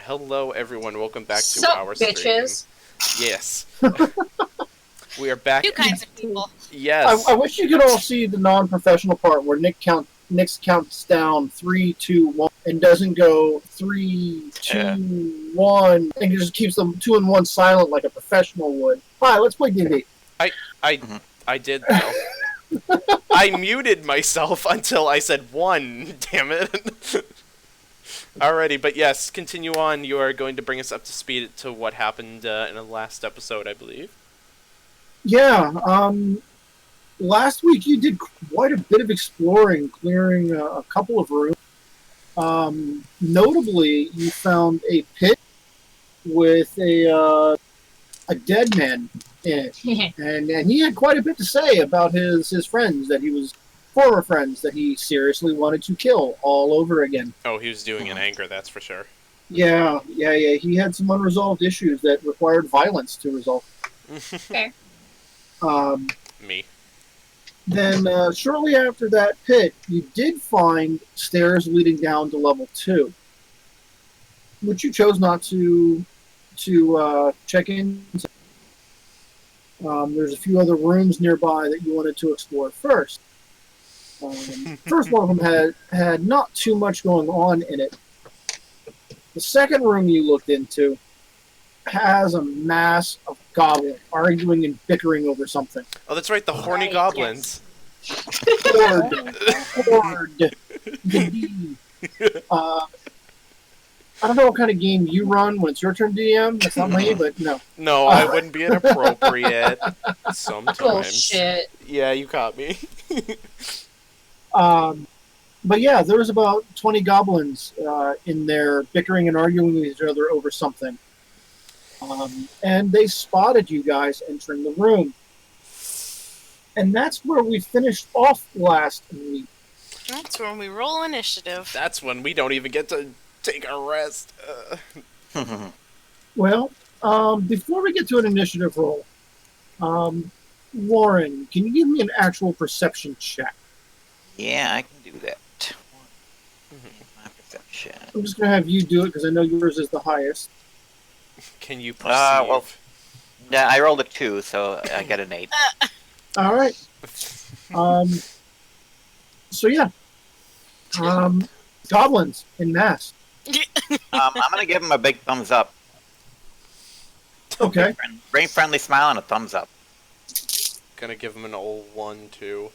Hello, everyone. Welcome back to Sup, our stream. bitches? Yes. We are back. Two kinds of people. Yes. I wish you could all see the non-professional part where Nick counts down 3, 2, 1, and doesn't go 3, 2, 1, and he just keeps them 2 and 1 silent like a professional would. Hi, let's play D&D. I did, though. I muted myself until I said 1. Damn it. Alrighty, but yes, continue on. You are going to bring us up to speed to what happened in the last episode, I believe. Yeah, last week you did quite a bit of exploring, clearing a couple of rooms. Notably, you found a pit with a dead man in it. and he had quite a bit to say about his friends, former friends that he seriously wanted to kill all over again. Oh, he was doing it in anger, that's for sure. Yeah. He had some unresolved issues that required violence to resolve. Fair. Me. Then, shortly after that pit, you did find stairs leading down to level 2, which you chose not to check in. There's a few other rooms nearby that you wanted to explore first. First one of them had not too much going on in it. The second room you looked into has a mass of goblins arguing and bickering over something. Oh, that's right, the horny goblins. Horde. Indeed. I don't know what kind of game you run when it's your turn, DM. That's not me, but no. No, I wouldn't be inappropriate. Sometimes. Bullshit. Yeah, you caught me. But yeah, there was about 20 goblins in there bickering and arguing with each other over something. And they spotted you guys entering the room. And that's where we finished off last week. That's when we roll initiative. That's when we don't even get to take our rest. Well, before we get to an initiative roll, Warren, can you give me an actual perception check? Yeah, I can do that. My perception. I'm just going to have you do it because I know yours is the highest. Can you perceive? Well, yeah, I rolled a 2, so I got an 8. All right. So yeah. Goblins in mass. I'm gonna give him a big thumbs up. Okay. Brain friendly smile and a thumbs up. Gonna give him an old 1, too.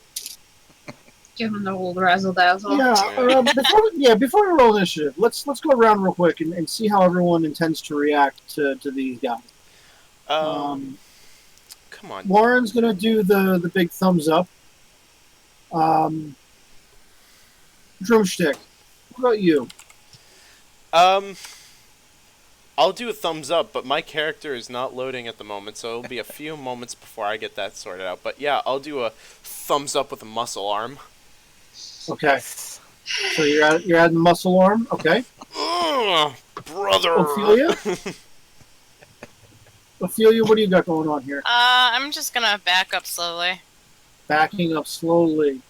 Give him the old razzle dazzle. Before we roll initiative, let's go around real quick and see how everyone intends to react to these guys. Come on. Warren's gonna do the big thumbs up. Drumstick, what about you? I'll do a thumbs up, but my character is not loading at the moment, so it'll be a few moments before I get that sorted out. But yeah, I'll do a thumbs up with a muscle arm. Okay. So you're adding muscle arm. Okay. Ugh, brother. Ophelia. Ophelia, what do you got going on here? I'm just gonna back up slowly. Backing up slowly.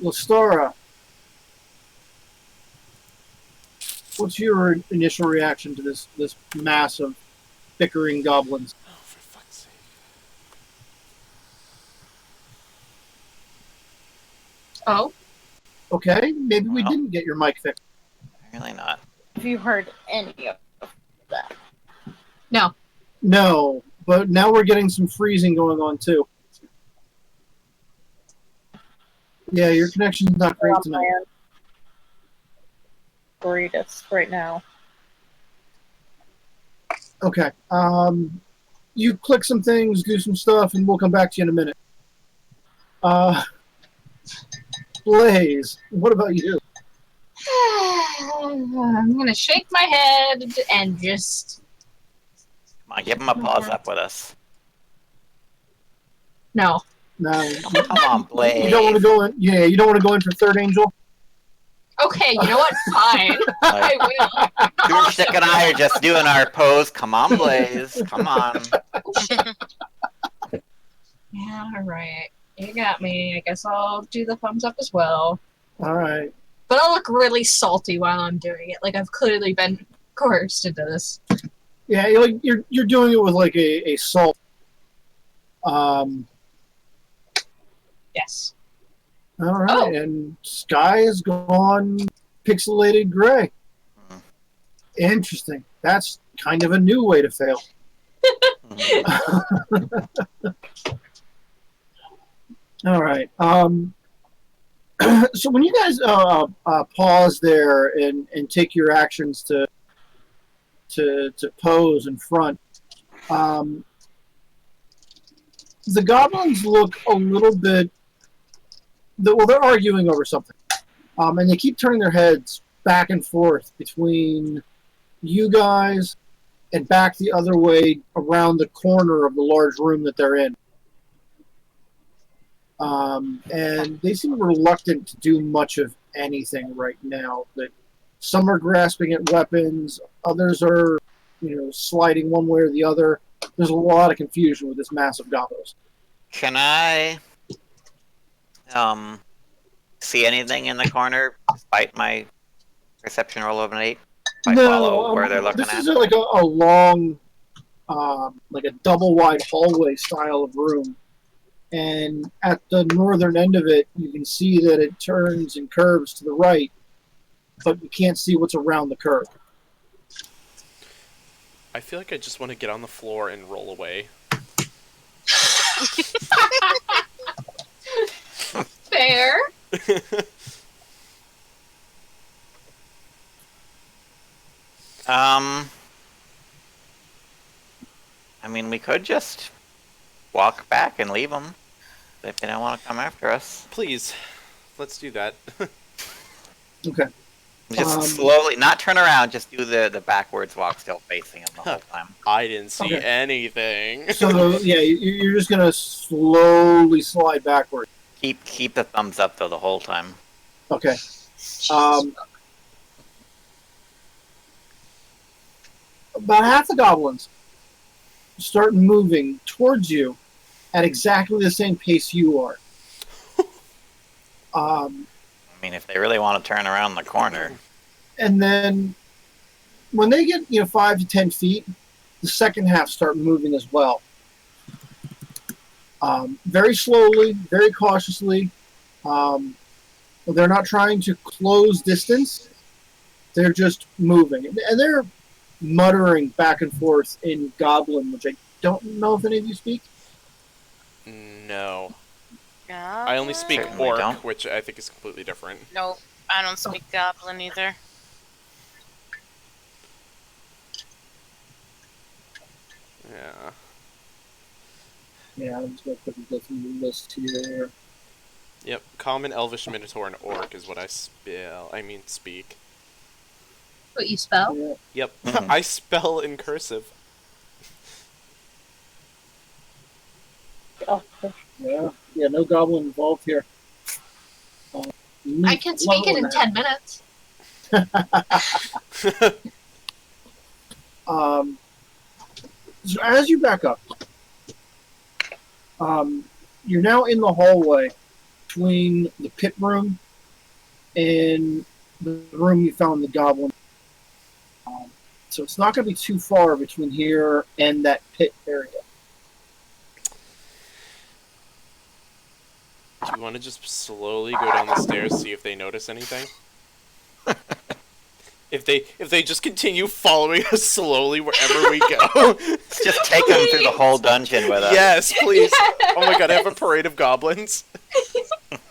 Lastora, what's your initial reaction to this mass of bickering goblins? Oh, for fuck's sake. Oh, Okay, maybe we Well. didn't get your mic fixed. Really not. Have you heard any of that? no. No, but now we're getting some freezing going on too. Yeah, your connection's not great tonight. Greatest right now. Okay. You click some things, do some stuff, and we'll come back to you in a minute. Blaze, what about you? I'm gonna shake my head and just Come on, give him a pause up with us. no. No, Come on, Blaze. you don't want to go in. Yeah, you don't want to go in for third angel. Okay, you know what? Fine. I will. Drumstick and I are just doing our pose. Come on, Blaze. Come on. Yeah, alright. You got me. I guess I'll do the thumbs up as well. All right. But I'll look really salty while I'm doing it. Like I've clearly been course it does. Yeah, you're doing it with like a salt. Yes. All right, Oh. and sky is gone pixelated gray. Hmm. Interesting. That's kind of a new way to fail. All right. So when you guys pause there and take your actions to pose in front, the goblins look a little bit. Well, they're arguing over something, and they keep turning their heads back and forth between you guys and back the other way around the corner of the large room that they're in. And they seem reluctant to do much of anything right now. That some are grasping at weapons, others are, sliding one way or the other. There's a lot of confusion with this mass of goblins. Can I see anything in the corner despite my perception roll of an 8? If I follow where they're looking this at? is like a long, like a double wide hallway style of room. And at the northern end of it, you can see that it turns and curves to the right, but you can't see what's around the curve. I feel like I just want to get on the floor and roll away. Fair. I mean, we could just walk back and leave them if they don't want to come after us. Please, let's do that. Okay. Just slowly, not turn around, just do the backwards walk, still facing them the whole time. I didn't see Okay. anything. So, yeah, you're just going to slowly slide backward. Keep the thumbs up, though, the whole time. Okay. About half the goblins start moving towards you at exactly the same pace you are. I mean, if they really want to turn around the corner. And then when they get 5 to 10 feet, the second half start moving as well. Very slowly, very cautiously. They're not trying to close distance. They're just moving. And they're muttering back and forth in Goblin, which I don't know if any of you speak. No. I only speak Certainly orc, don't. which I think is completely different. Nope, I don't speak goblin either. Yeah. Yeah, I'm just going to quickly go through the list here. Yep. Common, Elvish, Minotaur, and Orc is what I speak. What you spell? Yeah. Yep. Mhm. I spell in cursive. Oh, Yeah, no Goblin involved here. I can speak it in 10 minutes. So as you back up, you're now in the hallway between the pit room and the room you found the goblin. So it's not going to be too far between here and that pit area. Do you want to just slowly go down the stairs, see if they notice anything? If they just continue following us slowly wherever we go. Just take them through the whole dungeon with us. Yes, please. Oh my god, I have a parade of goblins.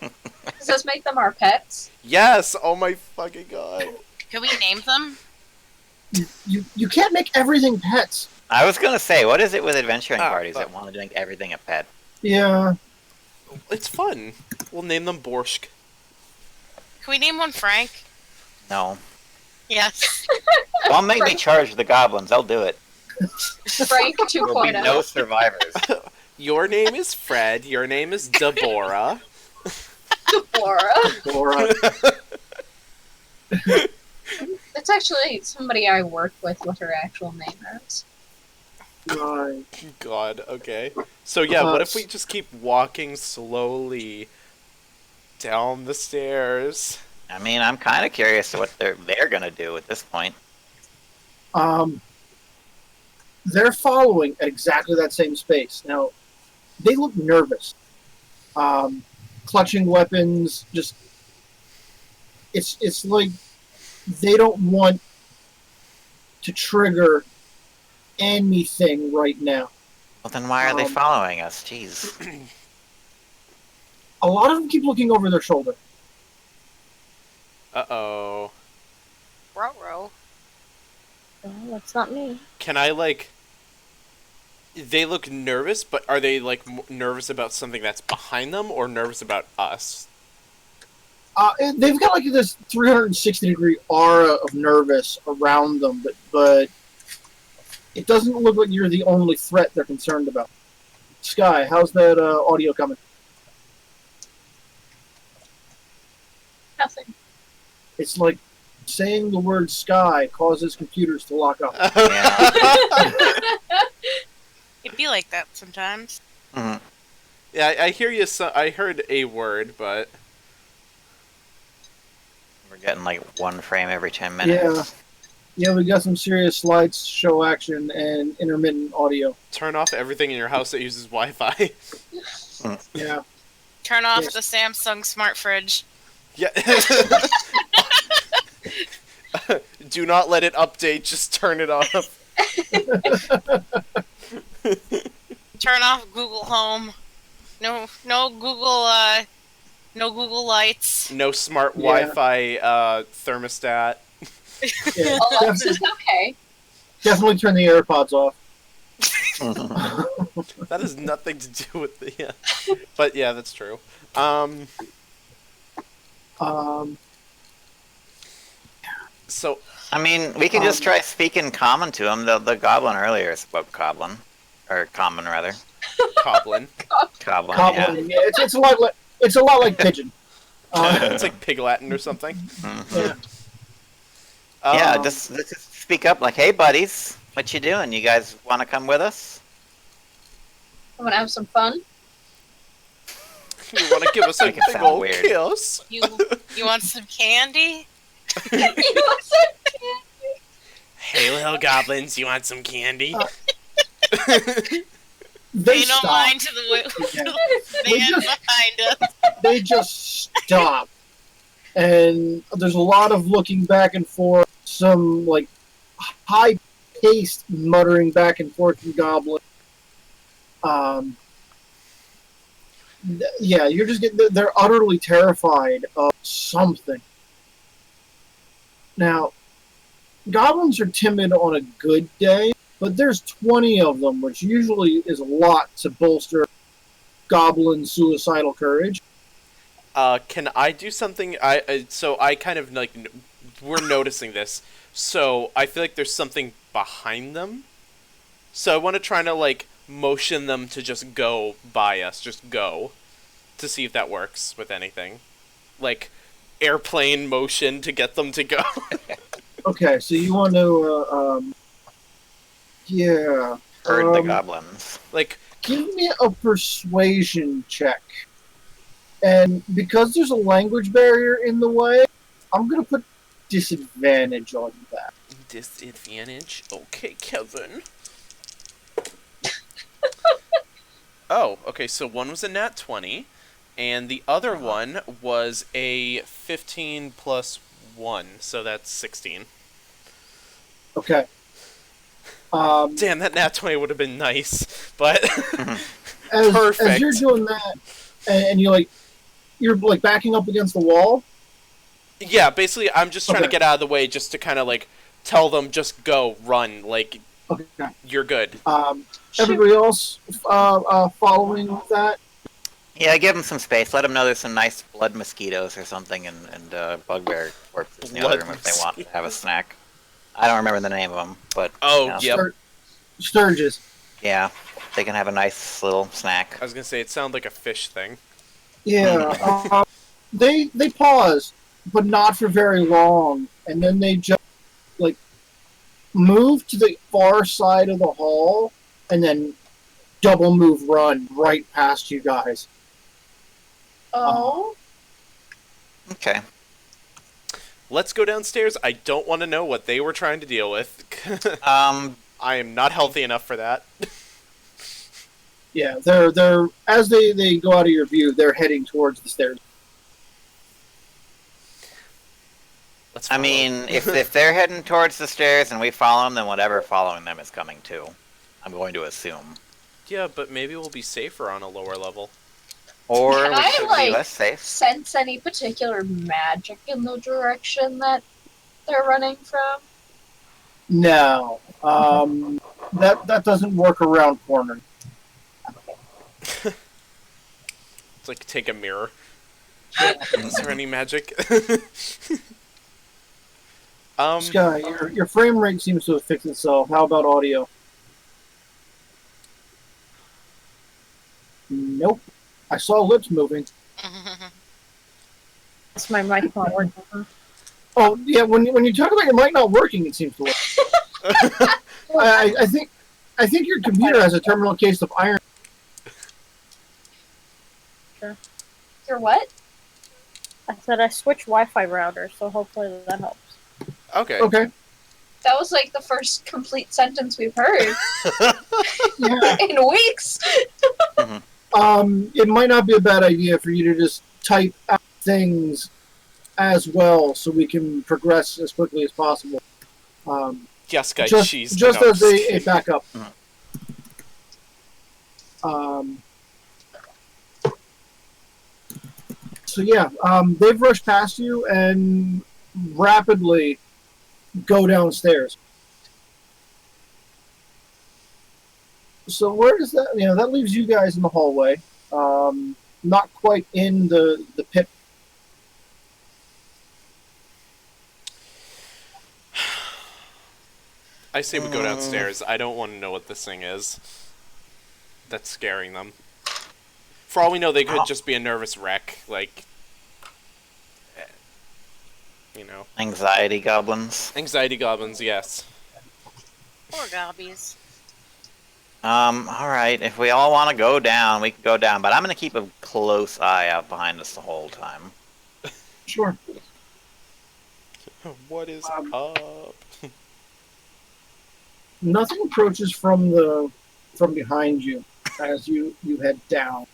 Does this make them our pets? Yes, oh my fucking god. Can we name them? You can't make everything pets. I was gonna say, what is it with adventuring Ah, parties fuck. that want to make everything a pet? Yeah. It's fun. We'll name them Borscht. Can we name one Frank? No. Yes. Don't make me charge the goblins. I'll do it. Frank There will be 2.0. no survivors. Your name is Fred. Your name is Deborah. Laura. Laura. It's actually somebody I work with what her actual name is. Right. God, okay. So yeah, what if we just keep walking slowly down the stairs? I mean, I'm kind of curious what they're gonna do at this point. They're following at exactly that same space. Now, they look nervous. Clutching weapons, just... It's like they don't want to trigger anything right now. Well, then why are they following us? Jeez. A lot of them keep looking over their shoulder. Uh-oh. Ruh-roh. Oh, that's not me. Can I, like... They look nervous, but are they, like, nervous about something that's behind them, or nervous about us? They've got, like, this 360-degree aura of nervous around them, but it doesn't look like you're the only threat they're concerned about. Sky, how's that audio coming? Nothing. It's like saying the word sky causes computers to lock up. It'd be like that sometimes. Mhm. Yeah, I hear you. I heard a word, but We're getting like one frame every 10 minutes. Yeah, we got some serious slideshow action and intermittent audio. turn off everything in your house that uses Wi-Fi. Yeah. Turn off Yes. the Samsung smart fridge. Yeah. Do not let it update. Just turn it off. Turn off Google Home. No Google. No Google Lights. No smart Yeah. Wi-Fi thermostat. Yeah, Alexa's okay. definitely turn the AirPods off. That has nothing to do with the. Yeah. But yeah, that's true. So I mean, we can just try speaking common to him. The goblin earlier spoke goblin. Or common, rather. Goblin. Goblin, Goblin, yeah, it's a lot like pigeon. It's like Pig Latin or something. Mhm. Yeah. Yeah, just speak up like, hey, buddies, what you doing? You guys want to come with us? I want to have some fun. You want to give us a Make it big sound old weird. kiss? You want some candy? You want some candy? Hey, little goblins, you want some candy? They Pay no stop. mind to the Yeah. man behind us. They just stop. And there's a lot of looking back and forth, some like high-paced muttering back and forth from Goblin. Yeah, you're just getting, they're utterly terrified of something. Now, goblins are timid on a good day, but there's 20 of them, which usually is a lot to bolster goblin suicidal courage. Can I do something? So I kind of like we're noticing this. So I feel like there's something behind them. So I want to try to like motion them to just go by us, just go, to see if that works with anything, like airplane motion to get them to go. Okay, so you want to, yeah. Herd the goblins. Like Give me a persuasion check. And because there's a language barrier in the way, I'm going to put disadvantage on that. disadvantage. Okay, Kevin. Oh, okay. So one was a nat 20, and the other one was a 15 plus 1, so that's 16. Okay. Damn, that nat 20 would have been nice, but As perfect. you're doing that, and you're like backing up against the wall. Yeah, basically, I'm just trying to Okay. get out of the way, just to kind of like tell them, just go, run, like Okay. you're good. Everybody else following that. Yeah, give them some space. Let them know there's some nice blood mosquitoes or something and bugbear corpses in the other Blood room if they want to have a snack. I don't remember the name of them, but Oh, you know, yep. Sturges. yeah, they can have a nice little snack. I was gonna say it sounded like a fish thing. Yeah. They pause, but not for very long, and then they just like move to the far side of the hall, and then double move run right past you guys. Oh. Okay. let's go downstairs. I don't want to know what they were trying to deal with. I am not healthy enough for that. Yeah, they're as they go out of your view, they're heading towards the stairs. Let's I follow. mean, if they're heading towards the stairs and we follow them, then whatever following them is coming too. I'm going to assume. Yeah, but maybe we'll be safer on a lower level. Or Can we I, should like, be less safe. sense any particular magic in the direction that they're running from? No, that doesn't work around corners. It's like take a mirror. Is there any magic? Sky, your frame rate seems to have fixed itself. How about audio? Nope. I saw lips moving. It's my mic not working. Oh yeah, when you talk about your mic not working, it seems to work. I think your computer has a terminal case of iron. Your what? I said I switched Wi-Fi router, so hopefully that helps. Okay. Okay. That was like the first complete sentence we've heard Yeah. in weeks. It might not be a bad idea for you to just type out things as well, so we can progress as quickly as possible. Yes, guys, Just no, as a backup. So yeah, they've rushed past you and rapidly go downstairs. So where does that? That leaves you guys in the hallway. Not quite in the pit. I say we go downstairs. I don't want to know what this thing is. That's scaring them. For all we know, they could just be a nervous wreck, like, Anxiety goblins. Anxiety goblins, yes. Poor gobbies. Alright, if we all want to go down, we can go down, but I'm going to keep a close eye out behind us the whole time. Sure. What is up? Nothing approaches from behind you as you head down.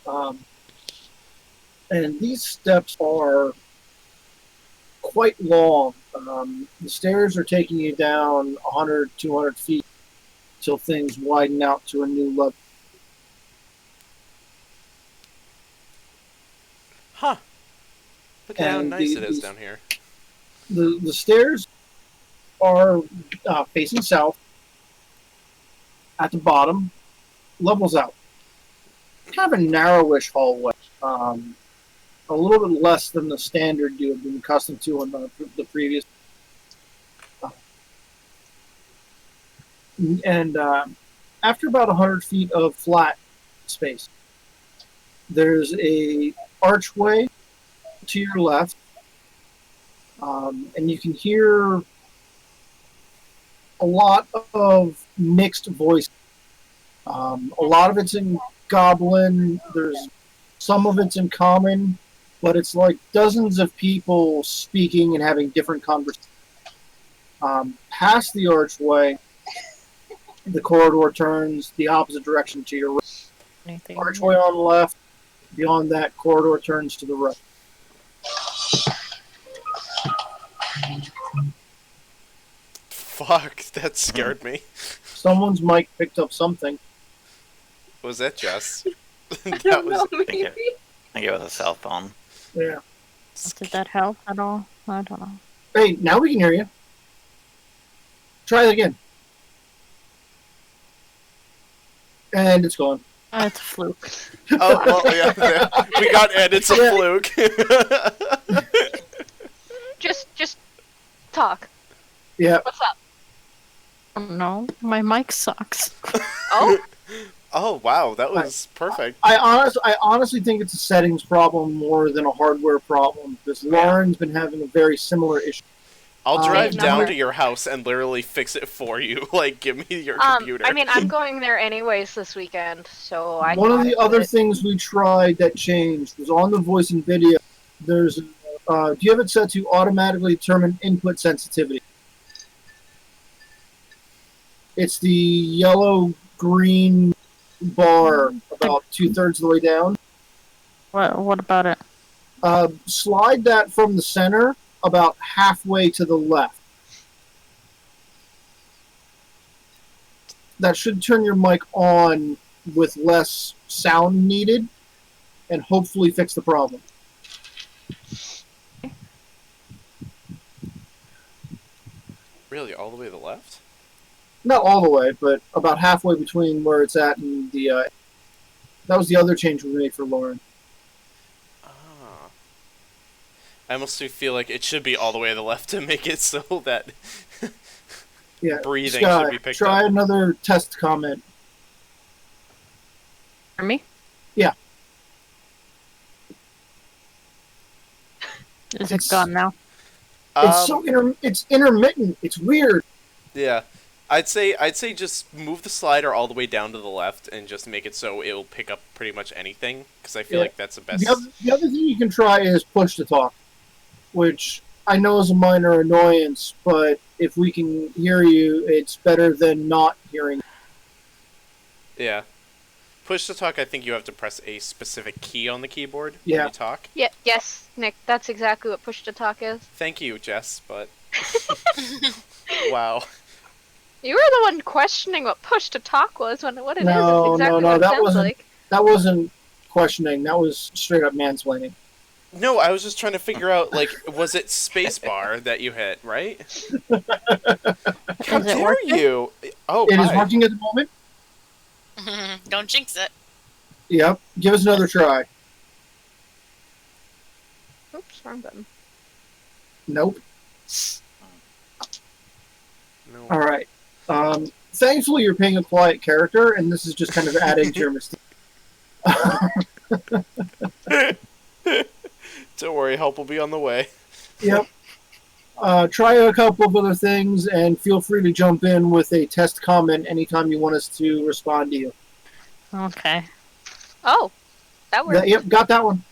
And these steps are quite long. The stairs are taking you down 100, 200 feet till things widen out to a new level. Huh. Look at how And nice it is down here. The stairs are facing south. At the bottom, levels out. Kind of a narrowish hallway. A little bit less than the standard you have been accustomed to on the previous. And after about 100 feet of flat space, there's a archway to your left, and you can hear a lot of mixed voices. A lot of it's in Goblin. There's some of it's in Common, but it's like dozens of people speaking and having different conversations. Past the archway, the corridor turns the opposite direction to your right. Anything? Archway on the left. Beyond that, corridor turns to the right. Fuck, that scared me. Someone's mic picked up something. Was that Jess? I That don't was. know, think maybe. I think it was a cell phone. Yeah. Did that help at all? I don't know. Hey, now we can hear you. Try it again. And it's gone. It's a fluke. Oh, well, yeah. We got Ed, it's a Yeah. fluke. Just talk. Yeah. What's up? Oh no, my mic sucks. Oh? Oh, wow, that was perfect. I honestly think it's a settings problem more than a hardware problem, because Lauren's been having a very similar issue. I'll drive Same down number. to your house and literally fix it for you. Like, give me your computer. I mean, I'm going there anyways this weekend, so I. One of can the do other it. things we tried that changed was on the voice and video. There's do you have it set to automatically determine input sensitivity? It's the yellow-green bar about 2/3 of the way down. What about it? Slide that from the center about halfway to the left. That should turn your mic on with less sound needed and hopefully fix the problem. Really, all the way to the left? Not all the way, but about halfway between where it's at and the... that was the other change we made for Lauren. Ah. I almost do feel like it should be all the way to the left to make it so that Yeah, breathing Sky, should be picked try up. another test comment. For me? Yeah. Is it gone now? It's it's intermittent. It's weird. Yeah. I'd say just move the slider all the way down to the left and just make it so it'll pick up pretty much anything, because I feel like that's the best. The other thing you can try is push to talk, which I know is a minor annoyance, but if we can hear you, it's better than not hearing. Yeah. Push to talk, I think you have to press a specific key on the keyboard Yeah. when you talk. Yeah, yes, Nick, that's exactly what push to talk is. Thank you, Jess, but... Wow. You were the one questioning what push to talk was when what it is. No, It's exactly no, what it that sounds wasn't- like. That wasn't questioning. That was straight up mansplaining. No, I was just trying to figure out, like, was it spacebar that you hit, right? How Is it dare working? you? Oh, It is hi. working at the moment. Don't jinx it. Yep. Give us another try. Oops, wrong button. Nope. No. All right. Thankfully, you're playing a quiet character, and this is just kind of adding to your mistake. Don't worry, help will be on the way. Yep. Try a couple of other things, and feel free to jump in with a test comment anytime you want us to respond to you. Okay. Oh, that worked. Yep, got that one.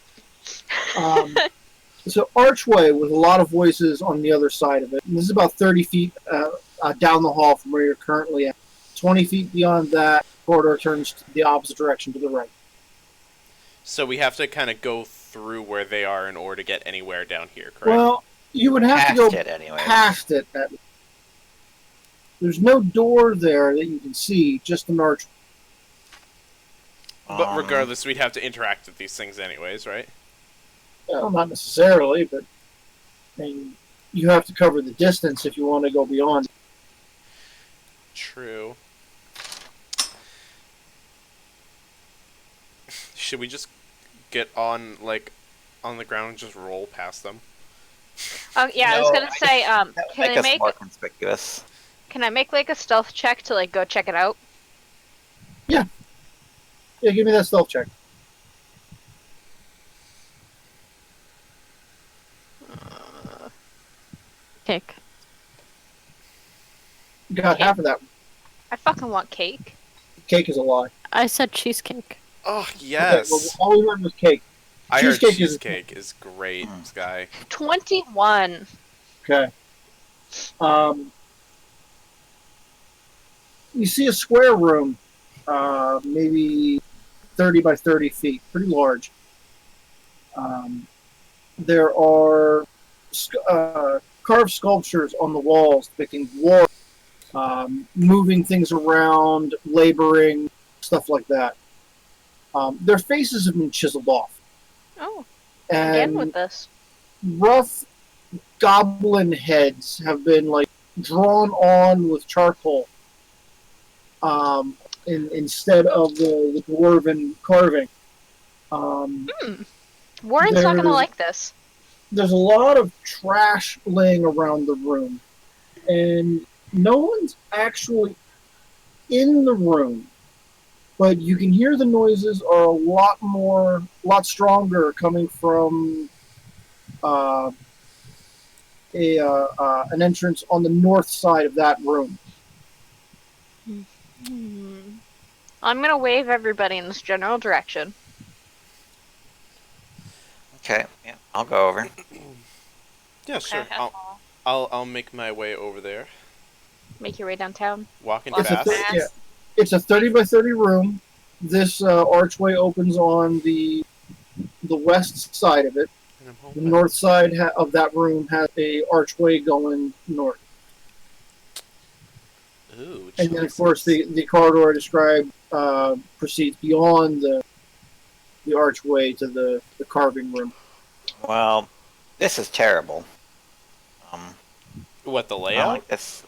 So archway with a lot of voices on the other side of it. And this is about 30 feet down the hall from where you're currently at. 20 feet beyond that, corridor turns the opposite direction to the right. So we have to kind of go through where they are in order to get anywhere down here, correct? Well, you would have Past to go it anyway. past it. There's no door there that you can see, just an arch. But regardless, we'd have to interact with these things anyways, right? Well, not necessarily, but I mean, you have to cover the distance if you want to go beyond. True. Should we just get on, like, on the ground and just roll past them? Oh yeah, I was No, gonna say, That would can make I us make more conspicuous. like a stealth check to like go check it out? Yeah, give me that stealth check. Cake. You got Okay. half of that. I fucking want cake. Cake is a lie. I said cheesecake. Oh, Okay, yes! well, all we heard was cake. I heard cheesecake is- cheesecake is great, Sky. 21. Okay. You see a square room, maybe 30 by 30 feet, pretty large. There are carved sculptures on the walls depicting war, moving things around, laboring, stuff like that. Their faces have been chiseled off. Oh, again And with this. rough goblin heads have been like drawn on with charcoal instead of the dwarven carving. Warren's not gonna there- like this. There's a lot of trash laying around the room, and no one's actually in the room, but you can hear the noises are a lot stronger coming from an entrance on the north side of that room. I'm gonna wave everybody in this general direction. Okay, yeah, I'll go over. Yeah, sure. Okay. I'll make my way over there. Make your way downtown. Walking Walk It's a fast. yeah, it's a 30 by 30 room. This archway opens on the west side of it. And I'm The hoping. north side of that room has a archway going north. Ooh, And then, of course, the corridor I described proceeds beyond the archway to the carving room. Well, this is terrible. What, the I don't layout? like this.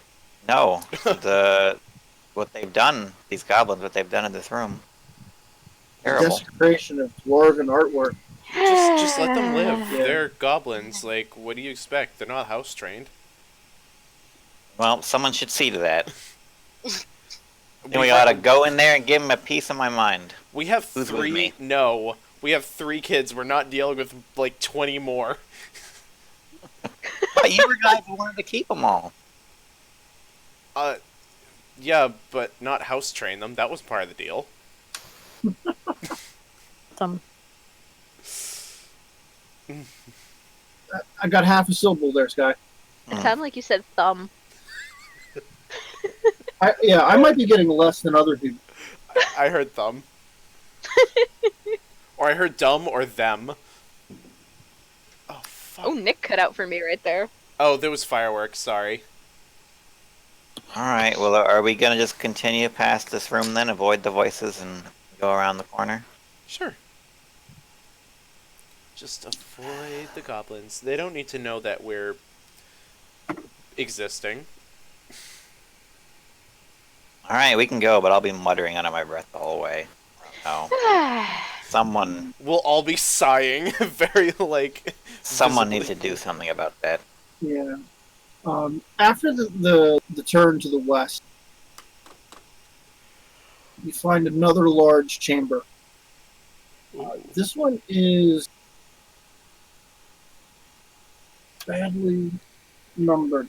No, what they've done, these goblins, what they've done in this room. Terrible. Desecration of dwarven artwork. Just let them live. Yeah. They're goblins. Like, what do you expect? They're not house trained. Well, someone should see to that. And we ought to go in there and give them a piece of my mind. We have Who's with three. me? No, we have 3 kids. We're not dealing with like 20 more. But you were guys who wanted to keep them all. Yeah, but not house train them. That was part of the deal. I got half a syllable there, Sky. It sounded like you said thumb. I might be getting less than other people. I heard thumb. Or I heard dumb or them. Oh, fuck. Oh, Nick cut out for me right there. Oh, there was fireworks. Sorry. Alright, well, are we gonna just continue past this room then, avoid the voices, and go around the corner? Sure. Just avoid the goblins. They don't need to know that we're existing. Alright, we can go, but I'll be muttering under my breath the whole way. Oh, someone We'll all be sighing very, like... needs to do something about that. Yeah. After the turn to the west, you find another large chamber. This one is badly numbered.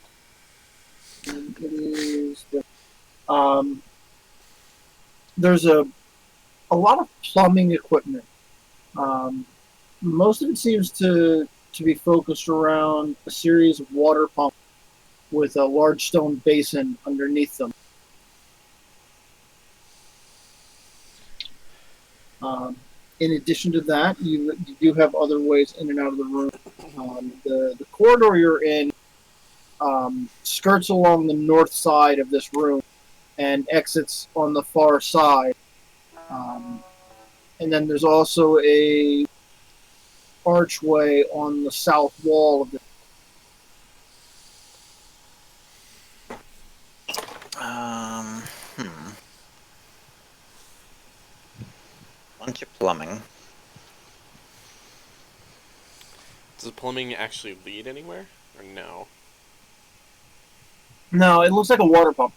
And it is there's a lot of plumbing equipment. Most of it seems to be focused around a series of water pumps with a large stone basin underneath them. In addition to that, you do have other ways in and out of the room. The corridor you're in skirts along the north side of this room and exits on the far side. And then there's also a archway on the south wall of the. Bunch of plumbing. Does plumbing actually lead anywhere? Or no? No, it looks like a water pump.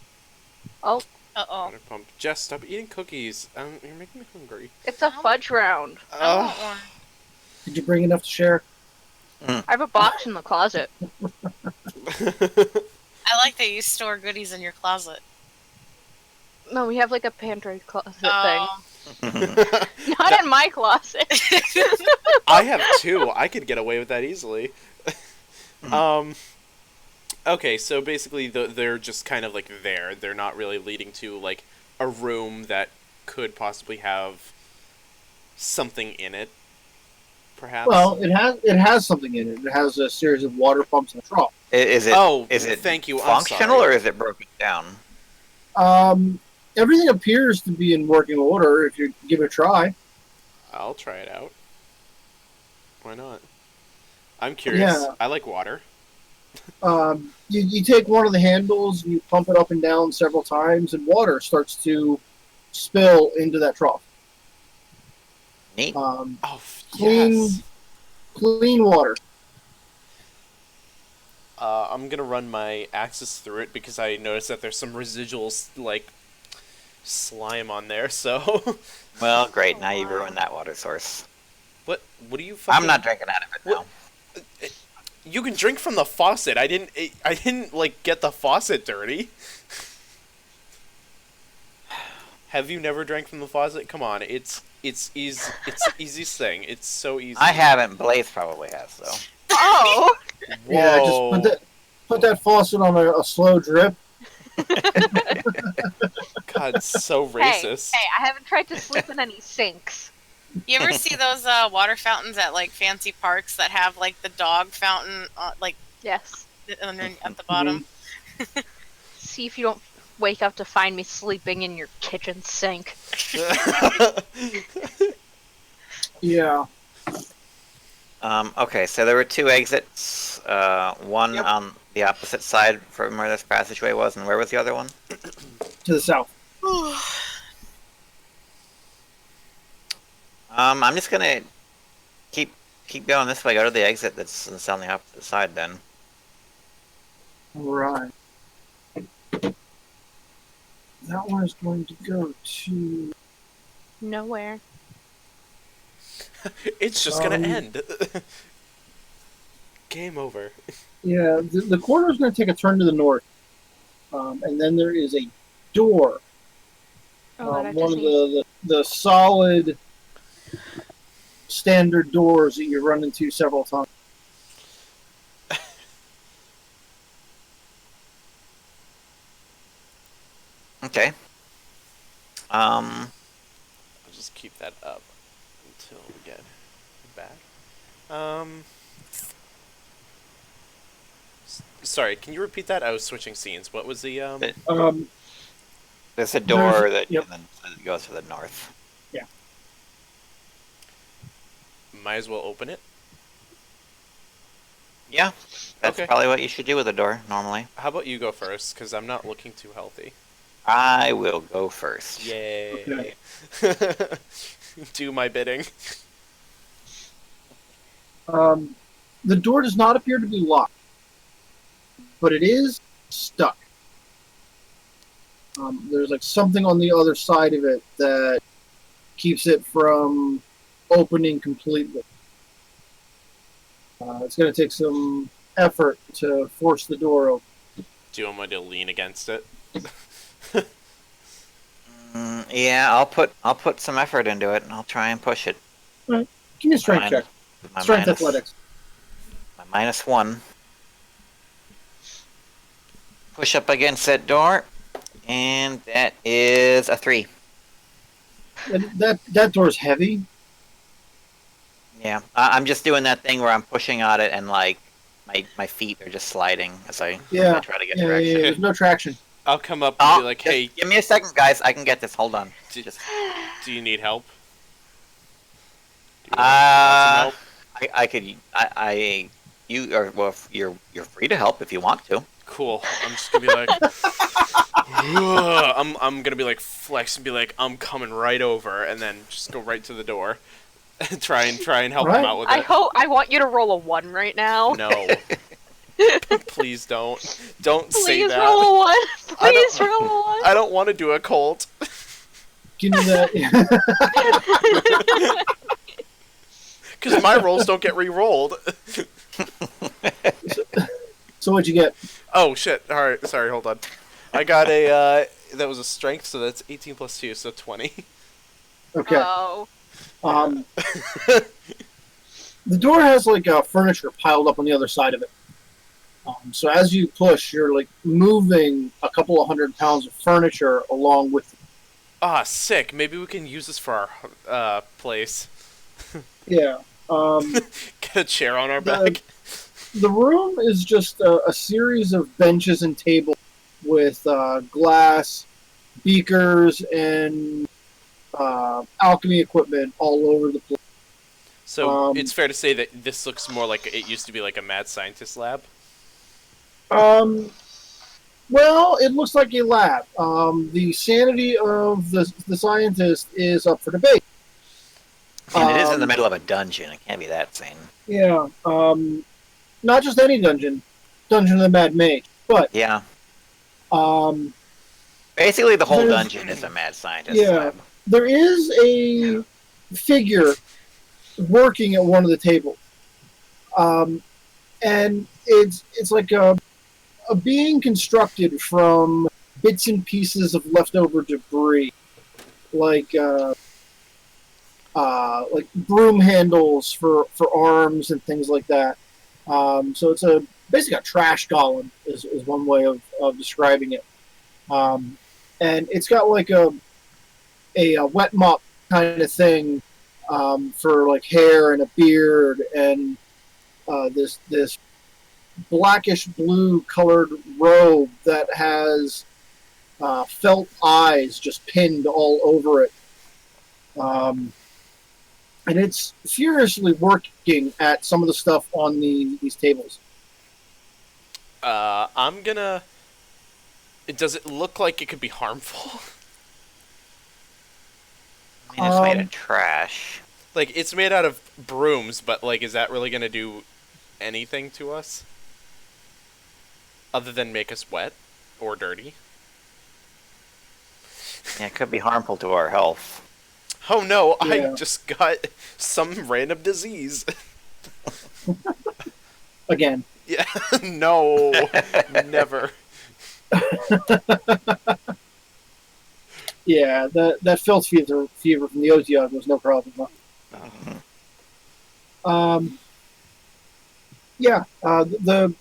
Uh-oh. Water pump. Jess, stop eating cookies. You're making me hungry. It's a fudge round. I want one. Did you bring enough to share? I have a box in the closet. I like that you store goodies in your closet. No, we have like a pantry closet Oh. thing. Not in my closet. I have 2. I could get away with that easily. Okay, so basically they're just kind of like there. They're not really leading to like a room that could possibly have something in it. Perhaps. Well, it has something in it. It has a series of water pumps and a trough. Is it? Oh, is it thank you. I'm functional sorry. or is it broken down? Everything appears to be in working order if you give it a try. I'll try it out. Why not? I'm curious. Yeah. I like water. You take one of the handles and you pump it up and down several times, and water starts to spill into that trough. Neat. Oh, Clean, yes. clean water. I'm gonna run my axis through it because I noticed that there's some residual like slime on there. So. Well, great. Now you've ruined that water source. What do you? Fucking... I'm not drinking out of it now. You can drink from the faucet. I didn't like get the faucet dirty. Have you never drank from the faucet? Come on, it's easy. It's the easiest thing. It's so easy. I haven't. Blaze probably has though. Oh! Whoa. Yeah, just put that faucet on a slow drip. God, so racist. Hey, I haven't tried to sleep in any sinks. You ever see those water fountains at like fancy parks that have like the dog fountain like Yes. at the bottom? See if you don't wake up to find me sleeping in your kitchen sink. Yeah. Okay, so there were 2 exits. One on the opposite side from where this passageway was, and where was the other one? To the south. I'm just gonna keep going this way. Go to the exit that's on the opposite side. Then. Right. That one is going to go to... Nowhere. It's just gonna end. Game over. Yeah, the corner is going to take a turn to the north. And then there is a door. Oh, that one of the solid standard doors that you run into several times. Okay. I'll just keep that up until we get back. Sorry, can you repeat that? I was switching scenes. What was the There's a door that yep. and then goes to the north. Yeah. Might as well open it. Yeah, that's Okay. probably what you should do with a door normally. How about you go first? Because I'm not looking too healthy. I will go first. Yay! Do my bidding. The door does not appear to be locked, but it is stuck. There's like something on the other side of it that keeps it from opening completely. It's going to take some effort to force the door open. Do you want me to lean against it? Yeah, I'll put some effort into it, and I'll try and push it. Right. Give me a strength check. My Strength minus- athletics. My -1. Push up against that door, and that is a 3. That door's heavy. Yeah, I'm just doing that thing where I'm pushing on it, and like my feet are just sliding as I try to get direction. There's no traction. I'll come up and be like, just "Hey, give me a second, guys. I can get this. Hold on. do, Just do you need help? Do you want some help? I could. You are well. You're free to help if you want to. Cool. I'm just gonna be like, I'm gonna be like flex and be like, I'm coming right over, and then just go right to the door, try and help him Right. out with I it. want you to roll a 1 right now. No, please don't say Please that. roll a 1. I don't- Please roll a 1. I don't want to do a cult. Give me that. Because my rolls don't get re-rolled. So what'd you get? Oh shit! All right, sorry. Hold on. I got a that was a strength, so that's 18 plus 2, so 20. Okay. Oh. The door has like furniture piled up on the other side of it. So as you push, you're like moving a couple of 100 pounds of furniture along with. Ah, sick. Maybe we can use this for our place. Yeah. Get a chair on our back. The room is just a series of benches and tables with glass, beakers, and alchemy equipment all over the place. So it's fair to say that this looks more like it used to be like a mad scientist lab. Well, it looks like a lab. The sanity of the scientist is up for debate. And it is in the middle of a dungeon. It can't be that sane. Yeah. Not just any dungeon. Dungeon of the Mad Mage. But, Yeah. Basically, the whole there's- dungeon is a mad scientist Yeah. lab. there is a figure working at one of the tables. And it's like a being constructed from bits and pieces of leftover debris. Like broom handles for arms and things like that. So it's basically a trash golem is one way of describing it. And it's got like a wet mop kind of thing for like hair and a beard and this blackish blue colored robe that has felt eyes just pinned all over it. And it's furiously working at some of the stuff on these tables. I'm gonna... Does it look like it could be harmful? I mean, it's made of trash. Like, it's made out of brooms, but, like, is that really gonna do anything to us? Other than make us wet? Or dirty? Yeah, it could be harmful to our health. Oh no, Yeah. I just got some random disease. Again. Yeah, no, never. Yeah, that filth fever from the Otiog was no problem. Yeah, the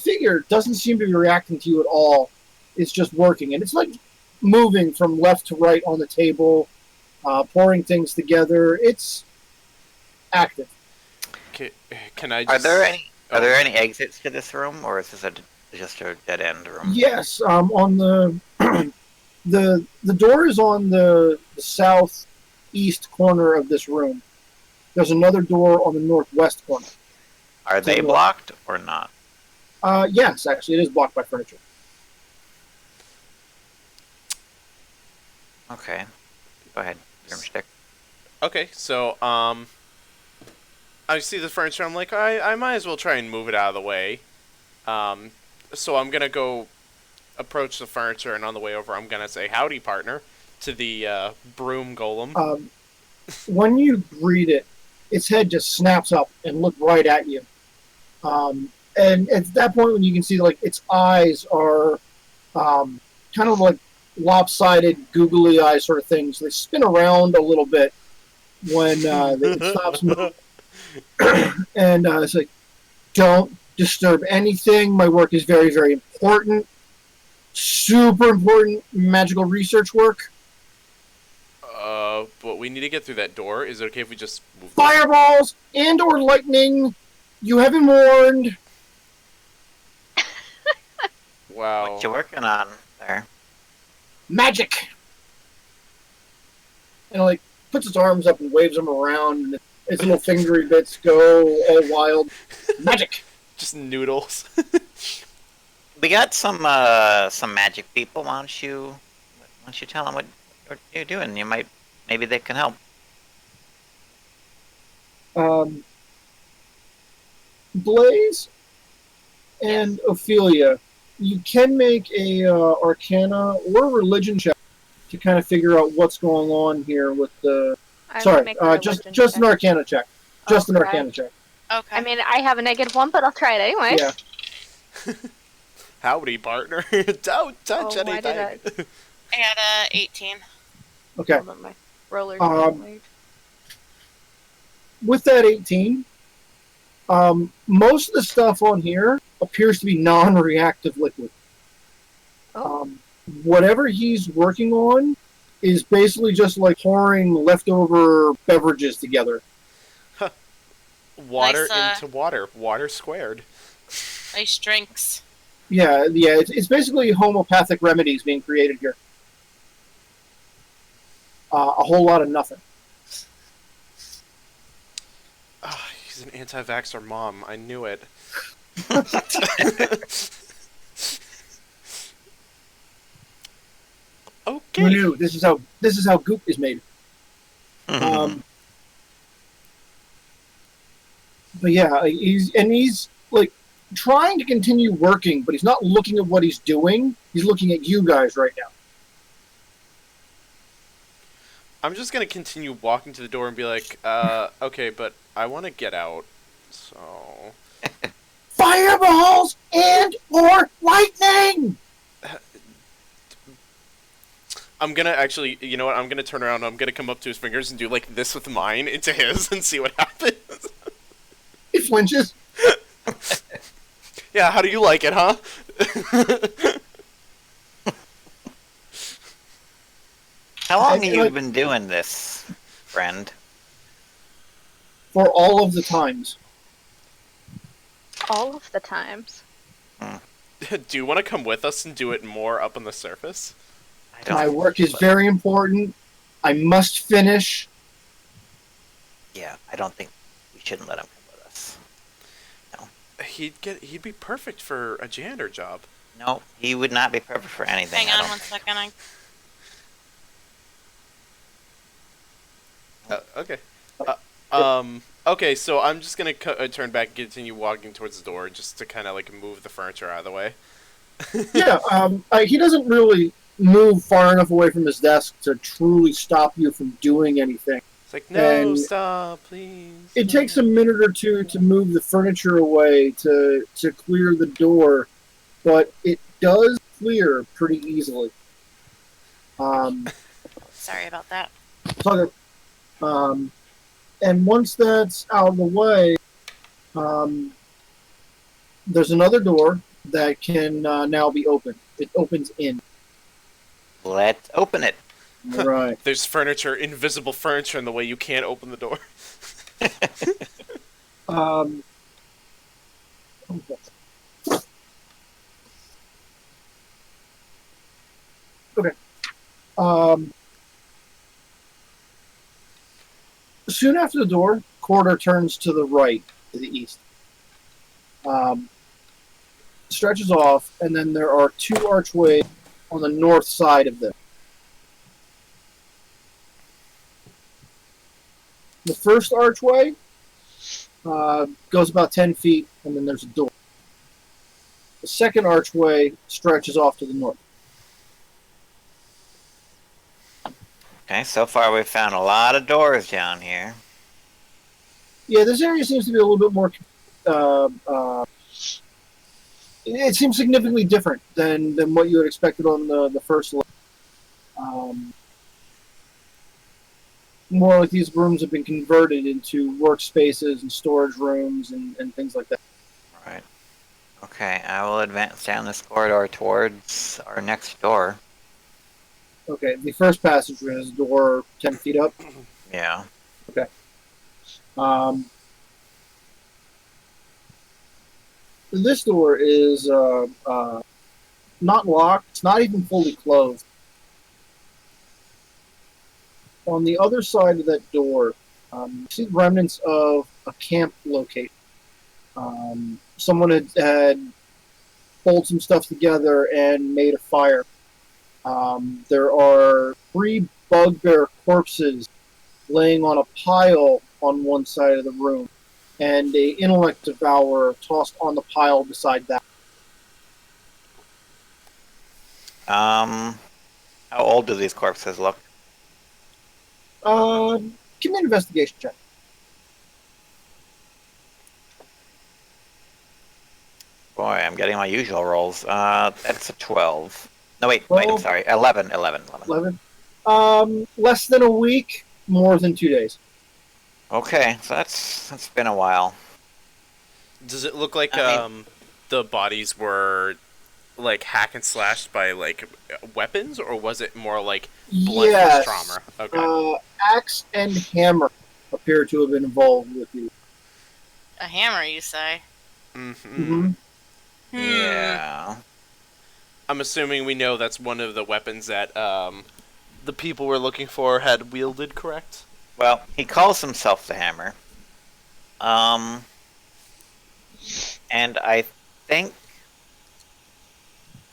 figure doesn't seem to be reacting to you at all. It's just working, and it's like moving from left to right on the table, pouring things together. It's active. Can I just... Are there any exits to this room, or is this just a dead end room? Yes, on the the door is on the southeast corner of this room. There's another door on the northwest corner. Are they blocked or not? Yes, actually, it is blocked by furniture. Okay. Go ahead, Grimstick. Okay, so, I see the furniture, I'm like, I might as well try and move it out of the way. So I'm gonna go approach the furniture, and on the way over, I'm gonna say, howdy, partner, to the, broom golem. When you greet it, its head just snaps up and looks right at you. And at that point, when you can see, like, its eyes are kind of like lopsided, googly eye sort of things. They spin around a little bit when it stops moving. And it's like, don't disturb anything. My work is very, very important. Super important magical research work. But we need to get through that door. Is it okay if we just move? Fireballs and or lightning. You have been warned. Wow. What you working on there? Magic. And it, like, puts its arms up and waves them around, and its little fingery bits go all wild. Magic. Just noodles. We got some magic people. Why don't you tell them what you're doing? Maybe they can help. Blaze and Ophelia, you can make a Arcana or religion check to kind of figure out what's going on here with the. Sorry, just an Arcana check. Just an Arcana check. Okay. I mean, I have a -1, but I'll try it anyway. Yeah. Howdy, partner. Don't touch Oh, why did anything. I had 18. Okay. Hold on, my roller's weird. With that 18, most of the stuff on here appears to be non-reactive liquid. Oh. Whatever he's working on is basically just like pouring leftover beverages together. Water Nice, into water. Water squared. Nice drinks. Yeah. It's basically homeopathic remedies being created here. A whole lot of nothing. Oh, he's an anti-vaxxer mom. I knew it. Okay. Who knew? This is how goop is made. But yeah, he's like trying to continue working, but he's not looking at what he's doing. He's looking at you guys right now. I'm just gonna continue walking to the door and be like, okay, but I want to get out, so... Fireballs and or lightning! I'm gonna actually, you know what, I'm gonna turn around and I'm gonna come up to his fingers and do like this with mine into his and see what happens. He flinches. Yeah, how do you like it, huh? How long have you like- been doing this, friend? For all of the times. All of the times. Do you want to come with us and do it more up on the surface? I don't. My work is very important. I must finish. Yeah, I don't think we shouldn't let him come with us. He'd be perfect for a janitor job. No, he would not be perfect for anything. Hang I on don't one second. Okay. Okay, so I'm just gonna turn back and continue walking towards the door just to kind of like move the furniture out of the way. Yeah, he doesn't really move far enough away from his desk to truly stop you from doing anything. It's like, no, And stop, please. It takes a minute or two to move the furniture away to clear the door, but it does clear pretty easily. Sorry about that. And once that's out of the way, there's another door that can now be opened. It opens in. Let's open it. Right. There's furniture, invisible furniture in the way you can't open the door. Okay. Soon after the door, corridor turns to the right, to the east. Stretches off, and then there are two archways on the north side of them. The first archway goes about 10 feet, and then there's a door. The second archway stretches off to the north. Okay, so far we've found a lot of doors down here. Yeah, this area seems to be a little bit more. It seems significantly different than what you had expected on the first level. More like these rooms have been converted into workspaces and storage rooms and things like that. Right. Okay, I will advance down this corridor towards our next door. Okay, the first passage is a door 10 feet up. Yeah. Okay. This door is not locked. It's not even fully closed. On the other side of that door, you see remnants of a camp location. Someone had pulled some stuff together and made a fire. There are 3 bugbear corpses laying on a pile on one side of the room, and a intellect devourer tossed on the pile beside that. How old do these corpses look? Give me an investigation check. Boy, I'm getting my usual rolls. That's a 12. No, wait, I'm 12? sorry. 11. 11. Less than a week, more than 2 days. Okay, so that's been a while. Does it look like I mean- the bodies were like hack and slashed by like weapons, or was it more like blunt Yes. force trauma? Okay. Axe and hammer appear to have been involved with you. A hammer, you say? Mm-hmm. Yeah. I'm assuming we know that's one of the weapons that the people we're looking for had wielded, correct? Well, he calls himself the Hammer. And I think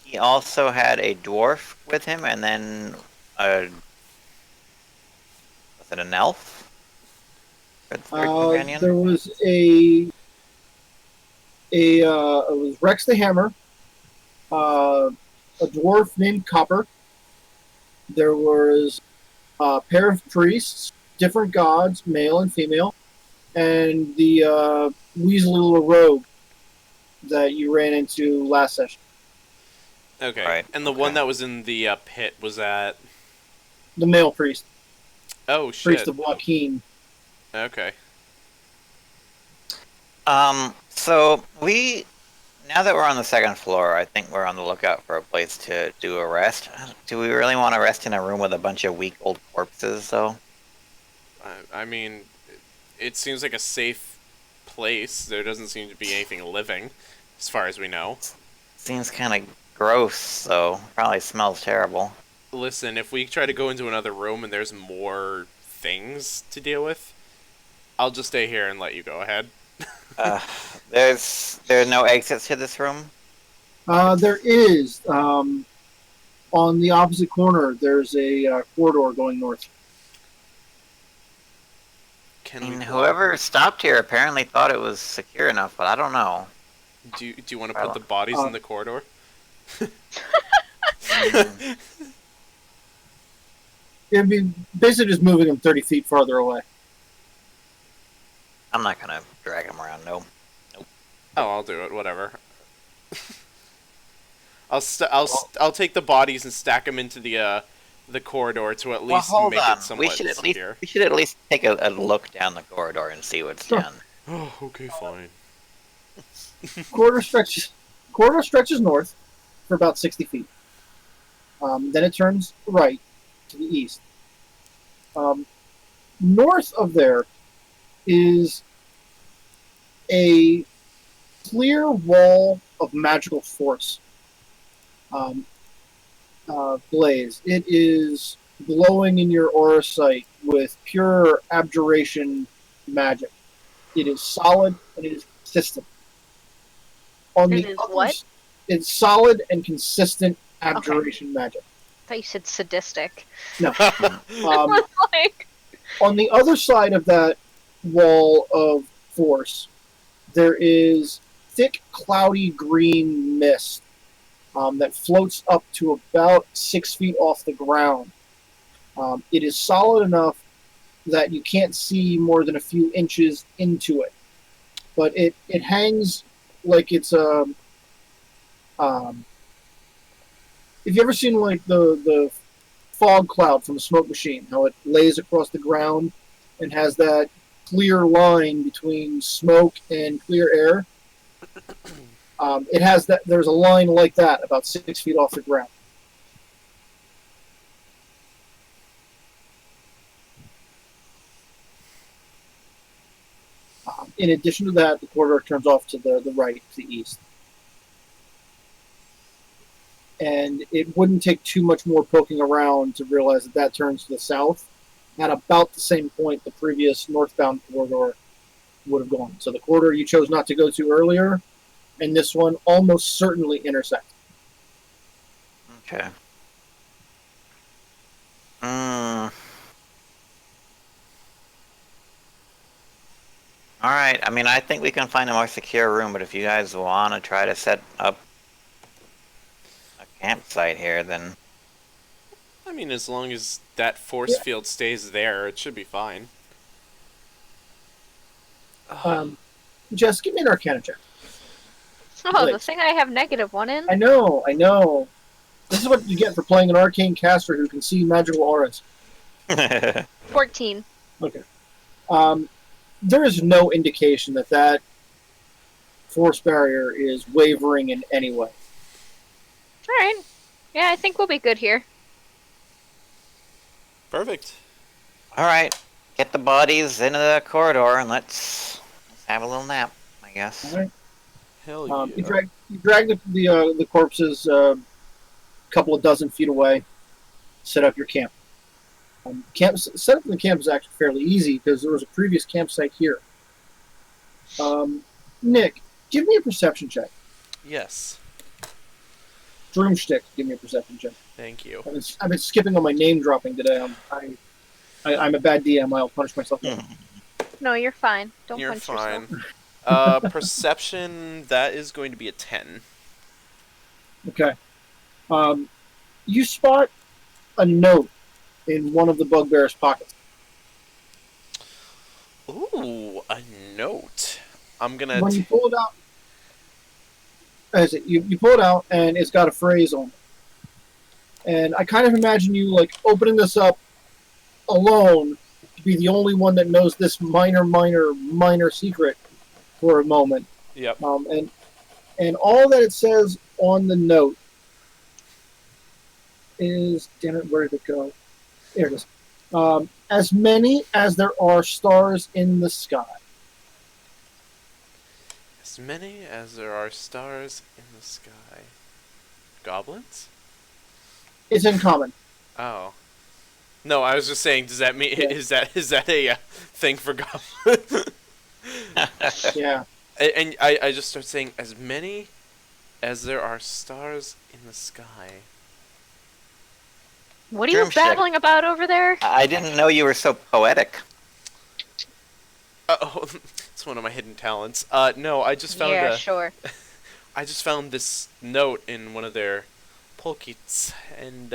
he also had a dwarf with him, and then was it an elf? For the third companion? There was it was Rex the Hammer, a dwarf named Copper. There was a pair of priests, different gods, male and female, and the weaselly little rogue that you ran into last session. Okay. Right, And the one that was in the pit, was that... The male priest, Oh, shit. priest of Joaquin. Okay. So now that we're on the second floor, I think we're on the lookout for a place to do a rest. Do we really want to rest in a room with a bunch of weak old corpses, though? I mean, it seems like a safe place. There doesn't seem to be anything living, as far as we know. Seems kind of gross, though. Probably smells terrible. Listen, if we try to go into another room and there's more things to deal with, I'll just stay here and let you go ahead. There's no exits to this room? There is. On the opposite corner, there's a corridor going north. Whoever stopped here apparently thought it was secure enough, but I don't know. Do you want to put the bodies in the corridor? It'd be basically just moving them 30 feet farther away. I'm not gonna drag them around. Nope. Oh, I'll do it. Whatever. I'll take the bodies and stack them into the corridor to at least make it somewhat secure. We should at least take a look down the corridor and see what's done. Oh, okay, fine. Corridor stretches north for about 60 feet. Then it turns right to the east. North of there is a clear wall of magical force. Blaze. It is glowing in your aura sight with pure abjuration magic. It is solid and it is consistent. It's solid and consistent abjuration magic. I thought you said sadistic. No. Like... On the other side of that wall of force, there is thick, cloudy green mist that floats up to about 6 feet off the ground. It is solid enough that you can't see more than a few inches into it. But it hangs like it's a... if you ever seen like the fog cloud from a smoke machine, how it lays across the ground and has that clear line between smoke and clear air, it has that. There's a line like that about 6 feet off the ground. In addition to that, the corridor turns off to the right, to the east. And it wouldn't take too much more poking around to realize that turns to the south. At about the same point the previous northbound corridor would have gone. So the corridor you chose not to go to earlier, and this one almost certainly intersect. Okay. Alright, I mean, I think we can find a more secure room, but if you guys want to try to set up a campsite here, then... I mean, as long as that force field stays there, it should be fine. Jess, give me an Arcana check. Oh, the thing I have -1 in? I know. This is what you get for playing an arcane caster who can see magical auras. 14. Okay. There is no indication that force barrier is wavering in any way. Alright. Yeah, I think we'll be good here. Perfect. Alright, get the bodies into the corridor and let's have a little nap, I guess. All right. Hell yeah. You drag the corpses a couple of dozen feet away, set up your camp. Set up the camp is actually fairly easy because there was a previous campsite here. Nick, give me a perception check. Yes. Broomstick, give me a perception check. Thank you. I've been skipping on my name dropping today. I'm a bad DM. I'll punish myself. No, you're fine. Don't You're punch fine. yourself. Perception, that is going to be a 10. Okay. You spot a note in one of the bugbear's pockets. Ooh, a note. I'm gonna... When you pull it out, you pull it out, and it's got a phrase on it. And I kind of imagine you like opening this up alone to be the only one that knows this minor secret. for a moment. Yep. And all that it says on the note is, damn it, where did it go? There it is. As many as there are stars in the sky. As many as there are stars in the sky. Goblins? It's in common. Oh. No, I was just saying, does that mean, Yeah. is that a thing for goblins? Yeah. And I just start saying, as many as there are stars in the sky. What are you Drumstick. babbling about over there? I didn't know you were so poetic. Oh, it's one of my hidden talents. No, I just found Yeah, sure. I just found this note in one of their polkits, and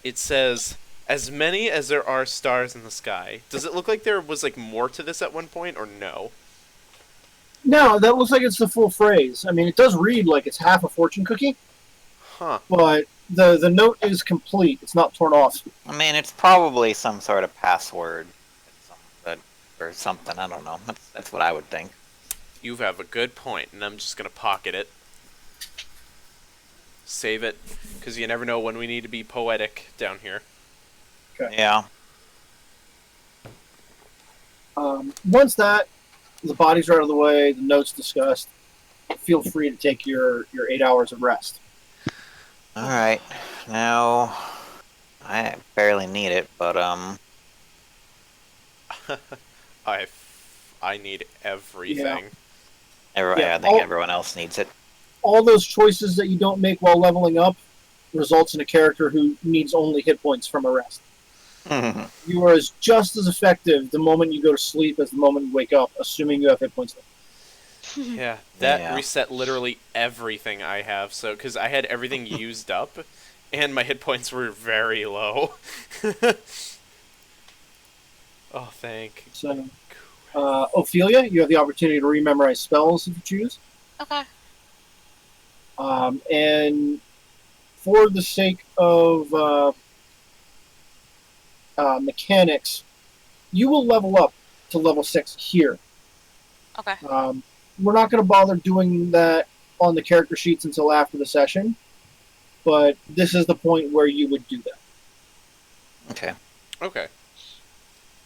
it says, as many as there are stars in the sky. Does it look like there was like more to this at one point, or no? No, that looks like it's the full phrase. I mean, it does read like it's half a fortune cookie, Huh. but the note is complete. It's not torn off. I mean, it's probably some sort of password, or something. I don't know. That's what I would think. You have a good point, and I'm just gonna pocket it. Save it, because you never know when we need to be poetic down here. Yeah. Once the bodies are out of the way, the note's discussed, feel free to take your 8 hours of rest. All right. Now, I barely need it, but I need everything. I think everyone else needs it. All those choices that you don't make while leveling up results in a character who needs only hit points from a rest. You are just as effective the moment you go to sleep as the moment you wake up, assuming you have hit points left. Yeah, that Yeah. reset literally everything I have. So, because I had everything used up, and my hit points were very low. Oh, thank. So, Ophelia, you have the opportunity to rememorize spells if you choose. Okay. And for the sake of mechanics, you will level up to level 6 here. Okay. We're not going to bother doing that on the character sheets until after the session, but this is the point where you would do that. Okay. Okay.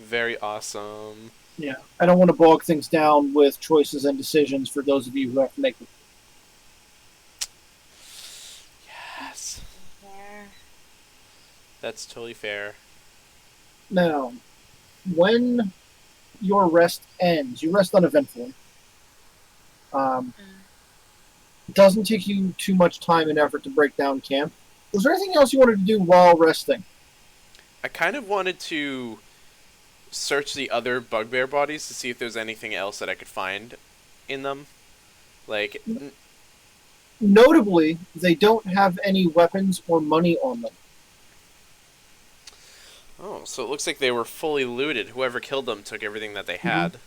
Very awesome. Yeah, I don't want to bog things down with choices and decisions for those of you who have to make them. Yes. There. That's totally fair. Now, when your rest ends, you rest uneventfully. It doesn't take you too much time and effort to break down camp. Was there anything else you wanted to do while resting? I kind of wanted to search the other bugbear bodies to see if there's anything else that I could find in them. Like, Notably, they don't have any weapons or money on them. oh, so it looks like they were fully looted. Whoever killed them took everything that they had.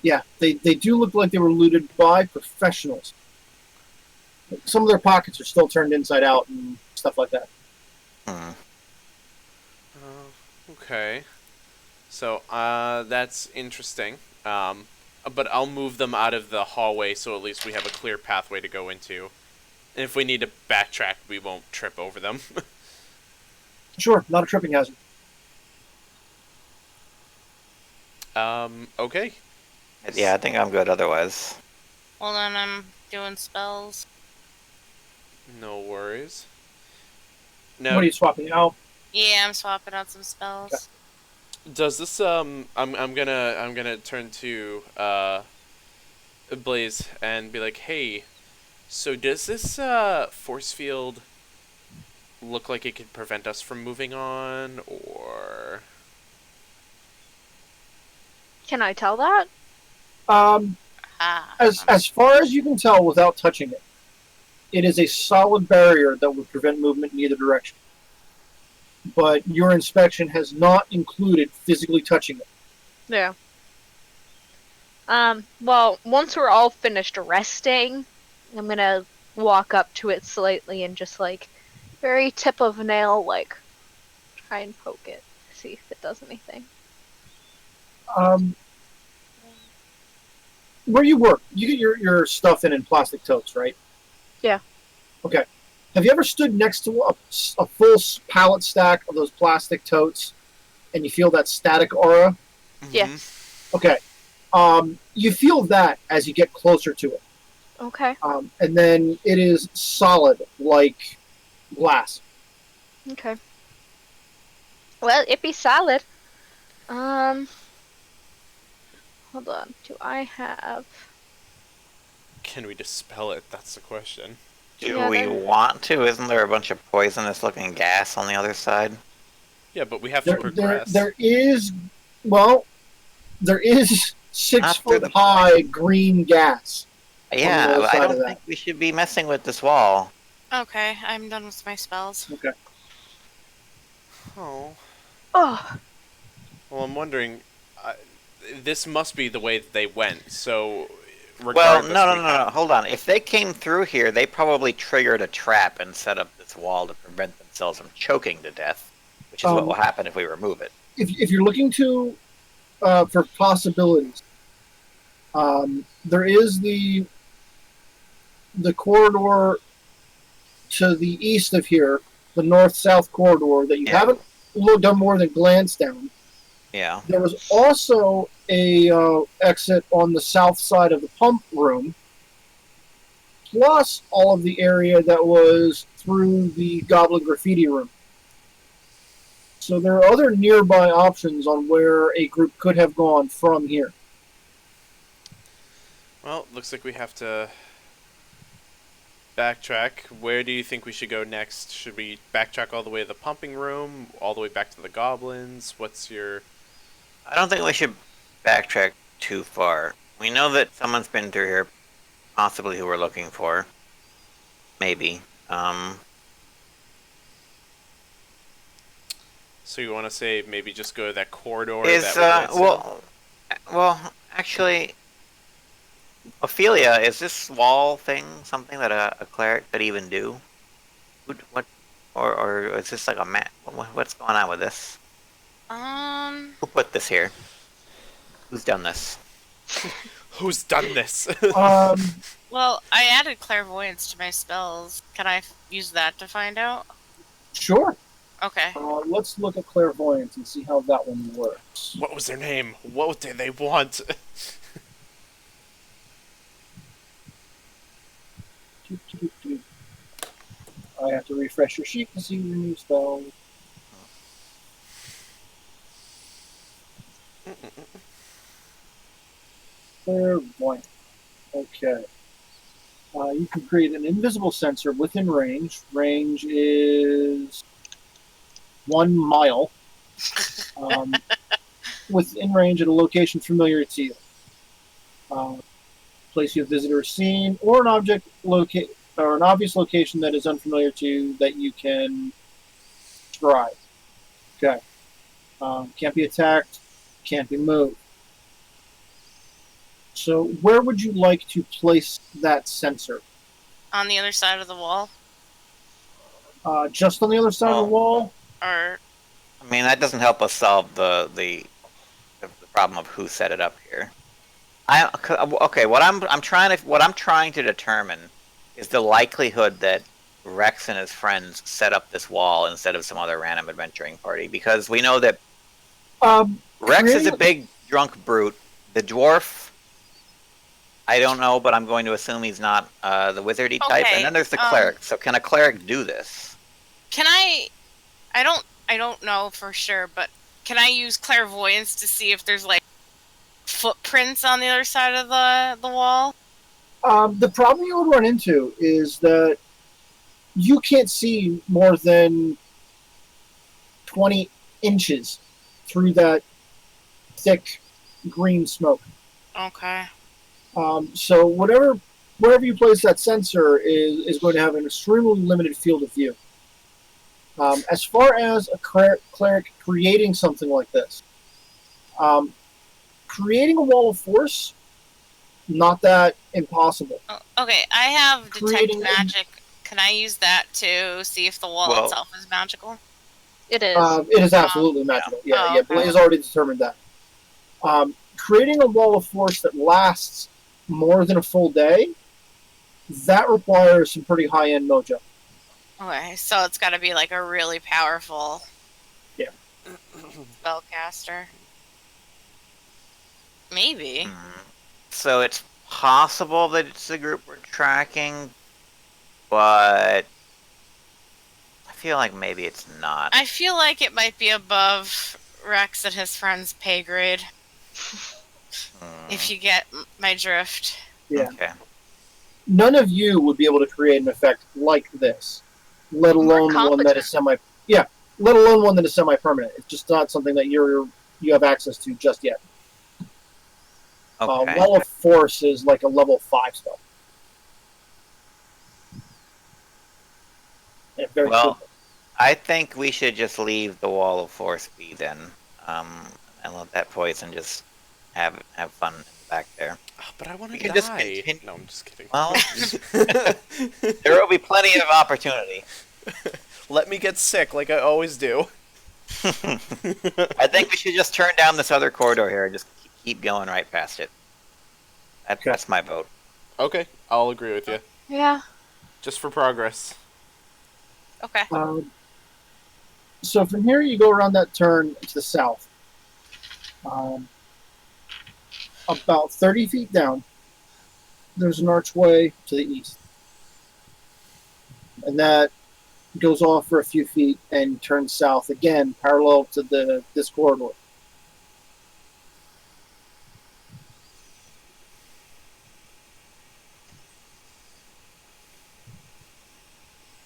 Yeah, they do look like they were looted by professionals. Some of their pockets are still turned inside out and stuff like that. Hmm. Okay. So, that's interesting. But I'll move them out of the hallway so at least we have a clear pathway to go into. And if we need to backtrack, we won't trip over them. Sure, not a tripping hazard. Okay. Yeah, I think I'm good otherwise. Hold on, I'm doing spells. No worries. What Now, are you swapping out? Yeah, I'm swapping out some spells. does this I'm gonna turn to Blaze and be like, hey, so does this force field look like it could prevent us from moving on, or Can I tell that? As far as you can tell without touching it, it is a solid barrier that would prevent movement in either direction. But your inspection has not included physically touching it. Yeah. Well, once we're all finished resting, I'm gonna walk up to it slightly and just like very tip of nail, like try and poke it, see if it does anything. Where you work, you get your stuff in plastic totes, right? Yeah. Okay. Have you ever stood next to a full pallet stack of those plastic totes, and you feel that static aura? Yeah. Okay. You feel that as you get closer to it. Okay. And then it is solid, like glass. Okay. Well, it be solid. Hold on. Do I have? Can we dispel it? That's the question. Do Yeah, we want to? Isn't there a bunch of poisonous looking gas on the other side? Yeah, but we have to progress. There is 6 Not through foot the high green gas. Yeah, other I side don't of that. think we should be messing with this wall. Okay, I'm done with my spells. Okay. Oh. Oh. Well, I'm wondering. This must be the way that they went. So, Well, regardless, no. Hold on. If they came through here, they probably triggered a trap and set up this wall to prevent themselves from choking to death, which is what will happen if we remove it. If you're looking for possibilities, there is the corridor to the east of here, the north-south corridor that you haven't done more than glance down. Yeah. There was also a exit on the south side of the pump room, plus all of the area that was through the goblin graffiti room. So there are other nearby options on where a group could have gone from here. Well, looks like we have to backtrack. Where do you think we should go next? Should we backtrack all the way to the pumping room, all the way back to the goblins? What's your... I don't think we should backtrack too far. We know that someone's been through here, possibly who we're looking for. Maybe. So you want to say maybe just go to that corridor? Is that well, actually, Ophelia, is this wall thing something that a cleric could even do? What, or is this like a mat? What's going on with this? Who put this here? Who's done this? Who's done this? Well, I added clairvoyance to my spells. Can I use that to find out? Sure. Okay. Let's look at clairvoyance and see how that one works. What was their name? What did they want? I have to refresh your sheet to see your new spell. Clairvoyant. Okay. You can create an invisible sensor within range. Range is 1 mile. Within range at a location familiar to you. Place you have visitor seen, or an object or an obvious location that is unfamiliar to you that you can describe. Okay. Can't be attacked. Can't be moved. So where would you like to place that sensor? On the other side of the wall? Just on the other side of the wall? Or... I mean, that doesn't help us solve the problem of who set it up here. Okay, what I'm trying to determine is the likelihood that Rex and his friends set up this wall instead of some other random adventuring party, because we know that Rex is a big drunk brute. The dwarf, I don't know, but I'm going to assume he's not the wizardy type. And then there's the cleric. So can a cleric do this? Can I don't know for sure, but can I use clairvoyance to see if there's like footprints on the other side of the wall? The problem you would run into is that you can't see more than 20 inches through that thick green smoke. Okay. So wherever you place that sensor is going to have an extremely limited field of view. As far as a cleric creating something like this, creating a wall of force, not that impossible. Okay, I have detect magic. Can I use that to see if the wall itself is magical? It is. It is absolutely magical. Yeah, okay. Blaze already determined that. Creating a wall of force that lasts more than a full day, that requires some pretty high-end mojo. Okay, so it's got to be like a really powerful spellcaster. Maybe. So it's possible that it's the group we're tracking, but I feel like maybe it's not. I feel like it might be above Rex and his friend's pay grade. If you get my drift. Yeah. Okay. None of you would be able to create an effect like this, let alone one that is let alone one that is semi-permanent. It's just not something that you have access to just yet. Okay. Wall of Force is like a level 5 spell. Yeah, very Well, simple. I think we should just leave the Wall of Force be then, and let that poison just have fun in the back there. Oh, but I want to We can just die. continue. No, I'm just kidding. Well, there will be plenty of opportunity. Let me get sick like I always do. I think we should just turn down this other corridor here and just keep going right past it. That's my vote. Okay, I'll agree with you. Yeah. Just for progress. Okay. So from here, you go around that turn to the south. About 30 feet down, there's an archway to the east. And that goes off for a few feet and turns south again, parallel to this corridor.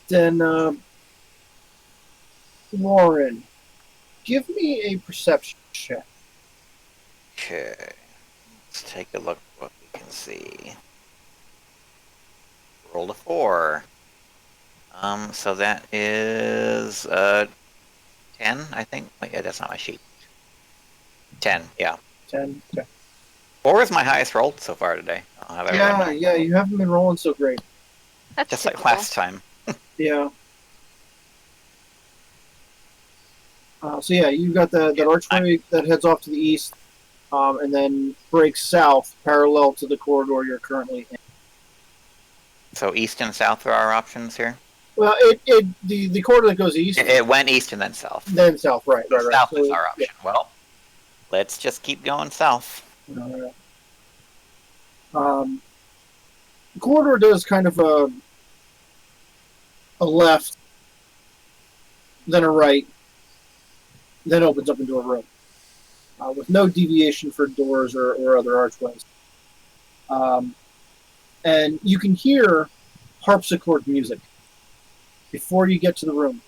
Then, Warren, give me a perception check. Okay. Let's take a look at what we can see. Rolled a 4. So that is 10, I think. Wait, yeah, that's not my sheet. 10, yeah. 10. Okay. 4 is my highest roll so far today. I'll have everyone know. Yeah, you haven't been rolling so great. That's Just like typical. last time. Yeah. So yeah, you've got that archway that heads off to the east, and then breaks south, parallel to the corridor you're currently in. So east and south are our options here? Well, the corridor that goes east, It went east and then south. then south, right. South So, is our option. Well, let's just keep going south. yeah. The corridor does kind of a left, then a right, then opens up into a room with no deviation for doors or other archways. And you can hear harpsichord music before you get to the room.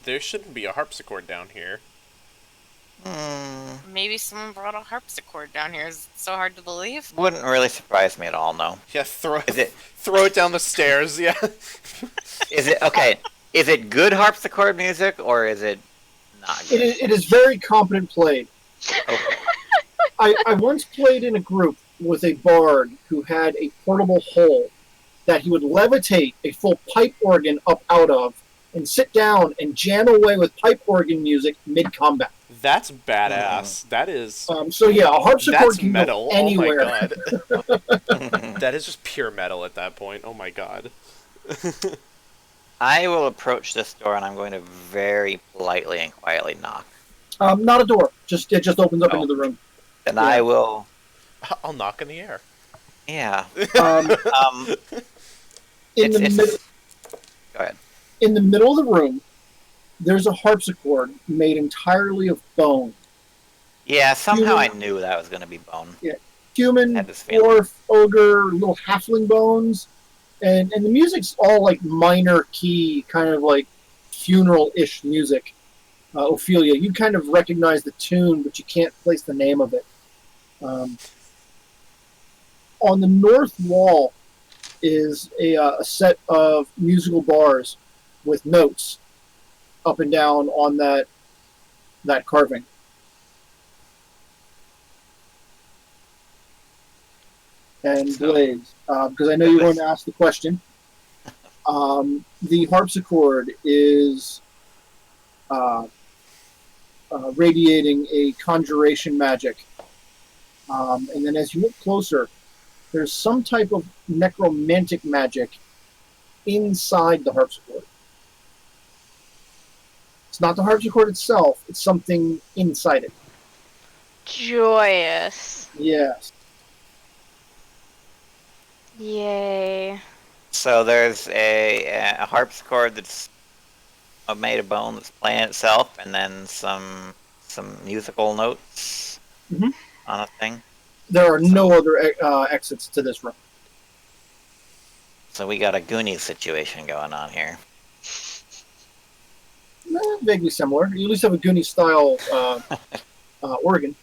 There shouldn't be a harpsichord down here. Maybe someone brought a harpsichord down here. Is it so hard to believe? Wouldn't really surprise me at all, no. Yeah, throw Is it? throw it down the stairs, yeah. Is it okay? Is it good harpsichord music or is it not good? It is very competent played. Okay. I once played in a group with a bard who had a portable hole that he would levitate a full pipe organ up out of and sit down and jam away with pipe organ music mid-combat. That's badass. That is... So yeah, a harpsichord that's can metal. go anywhere. Oh my god. That is just pure metal at that point. Oh my god. I will approach this door and I'm going to very politely and quietly knock. Not a door. It just opens up into the room. Then I will. I'll knock in the air. Yeah. Um, in the middle. Go ahead. In the middle of the room, there's a harpsichord made entirely of bone. Yeah, somehow I Human- knew that was going to be bone. Human, Had this feeling. dwarf, ogre, little halfling bones. And the music's all like minor key, kind of like funeral-ish music. Ophelia, you kind of recognize the tune, but you can't place the name of it. On the north wall is a set of musical bars with notes up and down on that carving. And blades, because I know you're going to ask the question. The harpsichord is radiating a conjuration magic. And then as you look closer, there's some type of necromantic magic inside the harpsichord. It's not the harpsichord itself, it's something inside it. Joyous. Yes. Yay. So there's a harpsichord that's made of bone that's playing itself, and then some musical notes Mhm. on a thing. There are no other exits to this room. So we got a Goonies situation going on here. Vaguely similar. You at least have a Goonie style organ.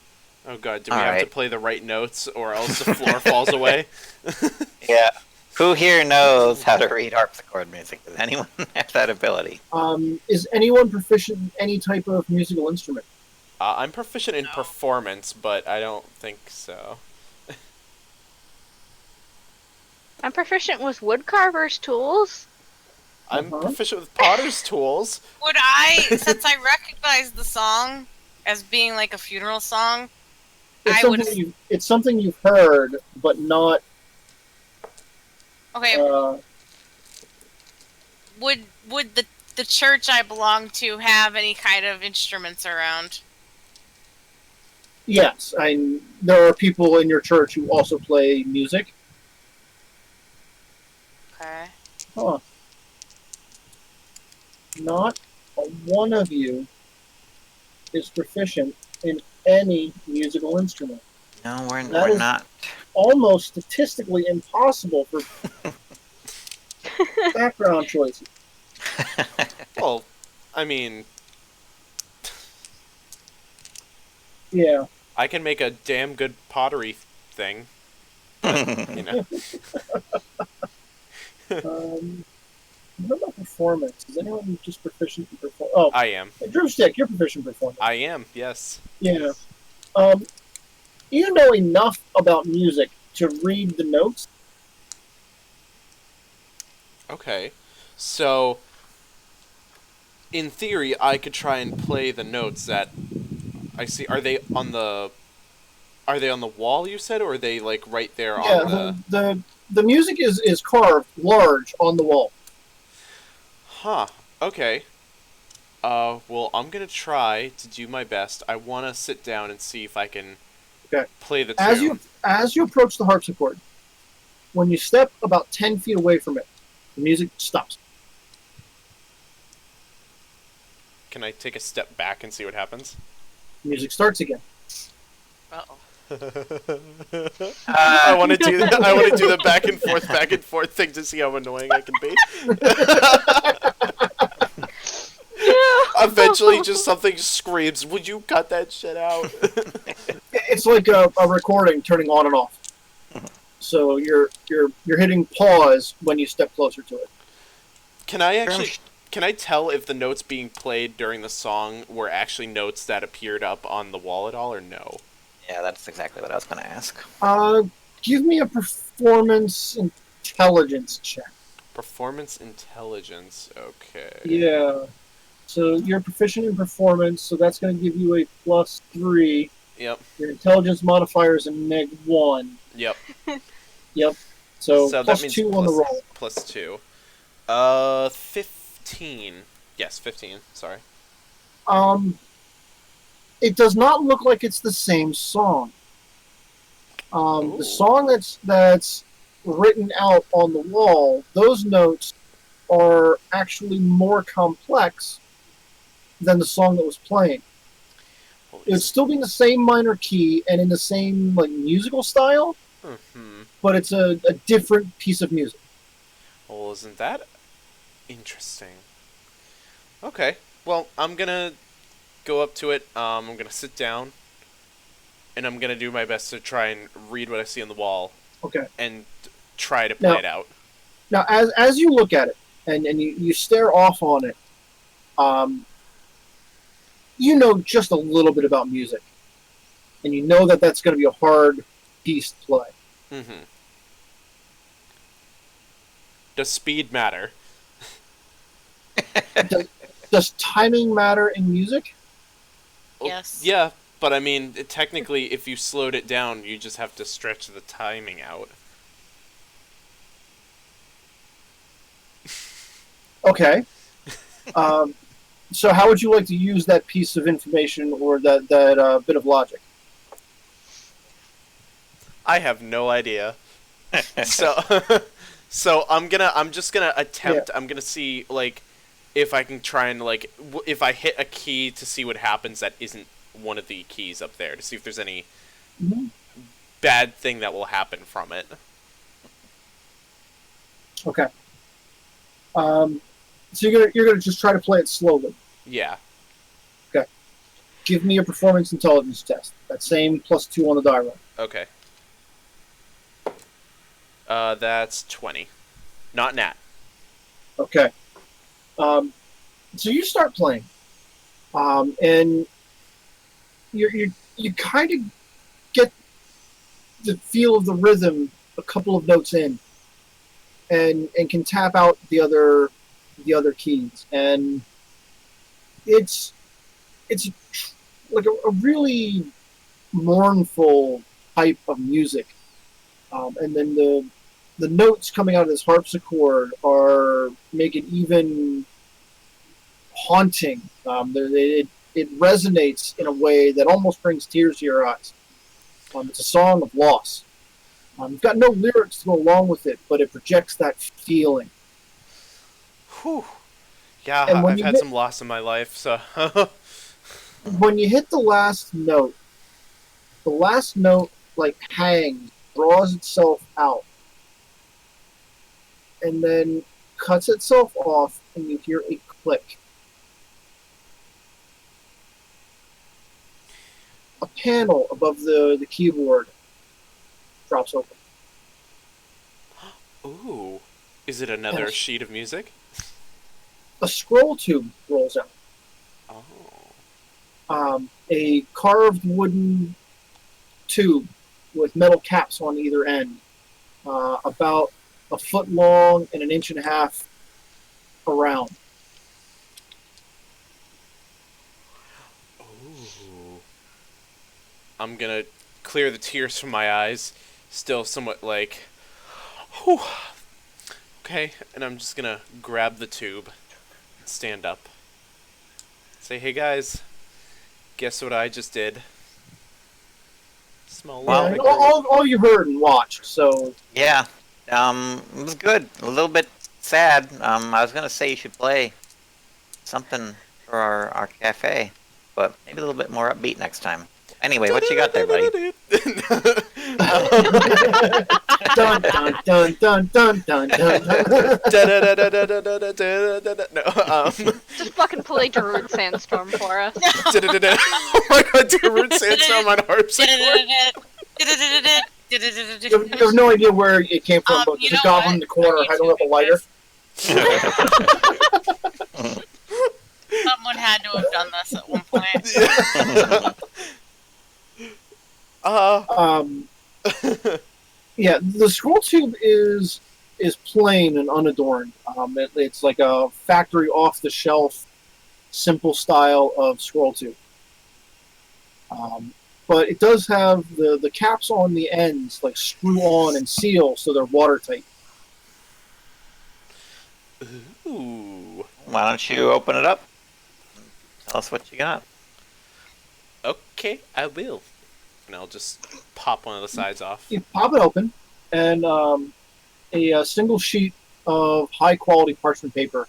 Oh god, do we All have to right. play the right notes or else the floor falls away? Yeah. Who here knows how to read harpsichord music? Does anyone have that ability? Is anyone proficient in any type of musical instrument? I'm proficient in performance, but I don't think so. I'm proficient with woodcarver's tools. I'm Uh-huh. proficient with potter's tools. Would I, since I recognize the song as being like a funeral song, It's I would. it's something you've heard, but not. Okay, would the church I belong to have any kind of instruments around? Yes, there are people in your church who also play music. Okay. Huh. Not one of you is proficient in any musical instrument. No, we're That is- not. Almost statistically impossible for background choices. Well, I mean, Yeah. I can make a damn good pottery thing. But, you know. What about performance? Is anyone just proficient in performance? Oh, I am. Drumstick, you're proficient in performance. I am, yes. Yeah. You know enough about music to read the notes. Okay. So, in theory, I could try and play the notes that I see. Are they on the wall, you said, or are they like right there on the... The music is carved large on the wall. Huh. Okay. Well, I'm gonna try to do my best. I want to sit down and see if I can play the tune. As you approach the harpsichord, when you step about 10 feet away from it, the music stops. Can I take a step back and see what happens? The music starts again. Uh-oh. I want to do that. I want to do the back and forth thing to see how annoying I can be. Eventually, just something screams, "Would you cut that shit out?" It's like a recording turning on and off. So you're hitting pause when you step closer to it. Can I tell if the notes being played during the song were actually notes that appeared up on the wall at all, or no? Yeah, that's exactly what I was going to ask. Give me a performance intelligence check. Performance intelligence. Okay. Yeah. So you're proficient in performance, so that's going to give you a +3. Yep. Your intelligence modifier is a -1. Yep. Yep. So that plus means 2 on the roll. +2. 15. Yes, 15. Sorry. It does not look like it's the same song. The song that's written out on the wall, those notes are actually more complex than the song that was playing. It's still being the same minor key and in the same like musical style, but it's a different piece of music. Well, isn't that interesting? Okay. Well, I'm gonna go up to it. I'm gonna sit down, and I'm gonna do my best to try and read what I see on the wall. Okay. And try to play it out. Now, as you look at it and you stare off on it, you know just a little bit about music, and you know that that's going to be a hard piece to play. Mm-hmm. Does speed matter? Does timing matter in music? Yes. Yeah, but I mean, technically, if you slowed it down, you just have to stretch the timing out. Okay. So how would you like to use that piece of information or that bit of logic? I have no idea. So, I'm just gonna attempt. I'm gonna see like if I can try and like if I hit a key to see what happens that isn't one of the keys up there to see if there's any bad thing that will happen from it. Okay. So you're gonna just try to play it slowly. Yeah. Give me a performance intelligence test. That same +2 on the die roll. Okay. That's 20. Not nat. Okay. So you start playing, and you kind of get the feel of the rhythm a couple of notes in, and can tap out the other keys, and it's like a really mournful type of music, and then the notes coming out of this harpsichord are make it even haunting. It resonates in a way that almost brings tears to your eyes. It's a song of loss. You've got no lyrics to go along with it, but it projects that feeling. Whew. Yeah, And when I've you had hit- some loss in my life, so. When you hit the last note like hangs, draws itself out, and then cuts itself off, and you hear a click. A panel above the keyboard drops open. Ooh. Is it another Yes. sheet of music? A scroll tube rolls out. Oh. A carved wooden tube with metal caps on either end, about a foot long and an inch and a half around. Ooh. I'm gonna clear the tears from my eyes, still somewhat like, whew. Okay, and I'm just gonna grab the tube, stand up, say, hey guys, guess what I just did? Small Wow. little Yeah, victory. all you heard and watched. So Yeah. It was good. A little bit sad. I was gonna say you should play something for our cafe, but maybe a little bit more upbeat next time. Anyway, what you got there, buddy? dun dun dun dun dun dun dun. No, Just fucking play Darude Sandstorm for us. oh my god, Darude Sandstorm on harpsichord. You have no idea where it came from, but You there's a know goblin what? in the corner I'm hiding up a YouTubing lighter. Someone had to have done this at one point. Yeah, the scroll tube is plain and unadorned. It's like a factory off-the-shelf, simple style of scroll tube. But it does have the caps on the ends, like screw on and seal, so they're watertight. Ooh. Why don't you open it up? Tell us what you got. Okay, I will. And I'll just pop one of the sides off. You pop it open, and a single sheet of high-quality parchment paper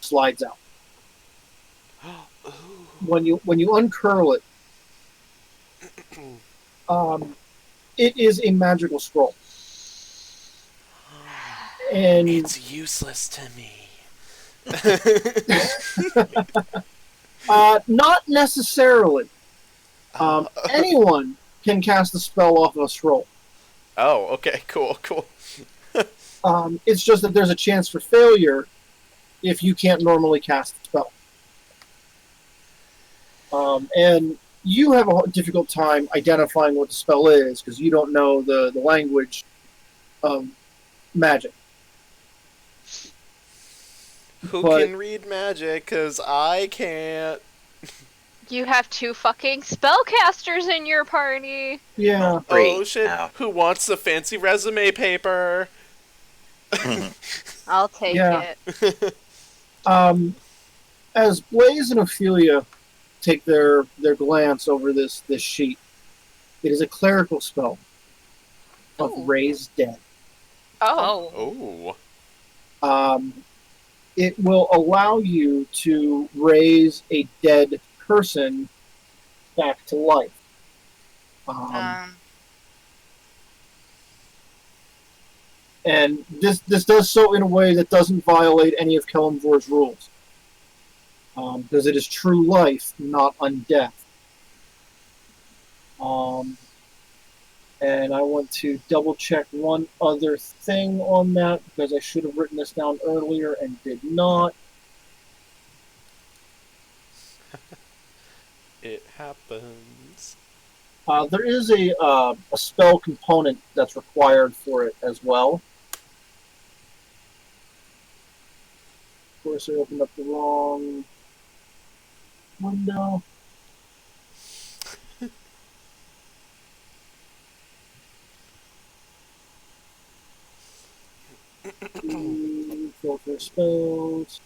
slides out. Ooh. When you uncurl it, it is a magical scroll, and It's useless to me. not necessarily. Anyone can cast a spell off of a scroll. Oh, okay, cool. It's just that there's a chance for failure if you can't normally cast the spell. And you have a difficult time identifying what the spell is because you don't know the language of magic. Who But- can read magic? Cause I can't. You have 2 fucking spellcasters in your party. Yeah. Oh Three shit! now. Who wants the fancy resume paper? I'll take Yeah. it. As Blaze and Ophelia take their glance over this sheet, it is a clerical spell of Ooh. Raise Dead. Oh. Oh. It will allow you to raise a dead person back to life. And this does so in a way that doesn't violate any of Kelemvor's rules. Because it is true life, not undeath. And I want to double check one other thing on that, because I should have written this down earlier and did not. It happens. There is a spell component that's required for it as well. Of course, I opened up the wrong window. Filter spells.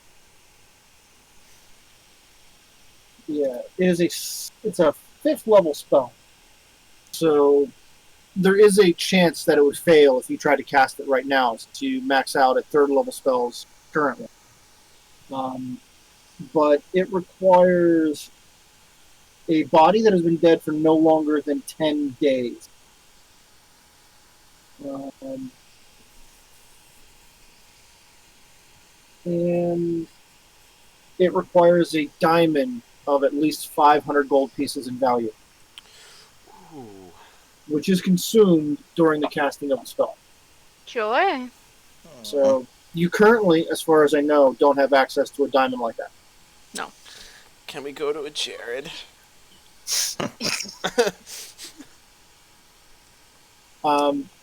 Yeah, it's a 5th level spell. So there is a chance that it would fail if you tried to cast it right now, since you max out at 3rd level spells currently. But it requires a body that has been dead for no longer than 10 days. And it requires a diamond of at least 500 gold pieces in value, Ooh. which is consumed during the casting of the spell. Joy. So you currently, as far as I know, don't have access to a diamond like that. Can we go to a Jared?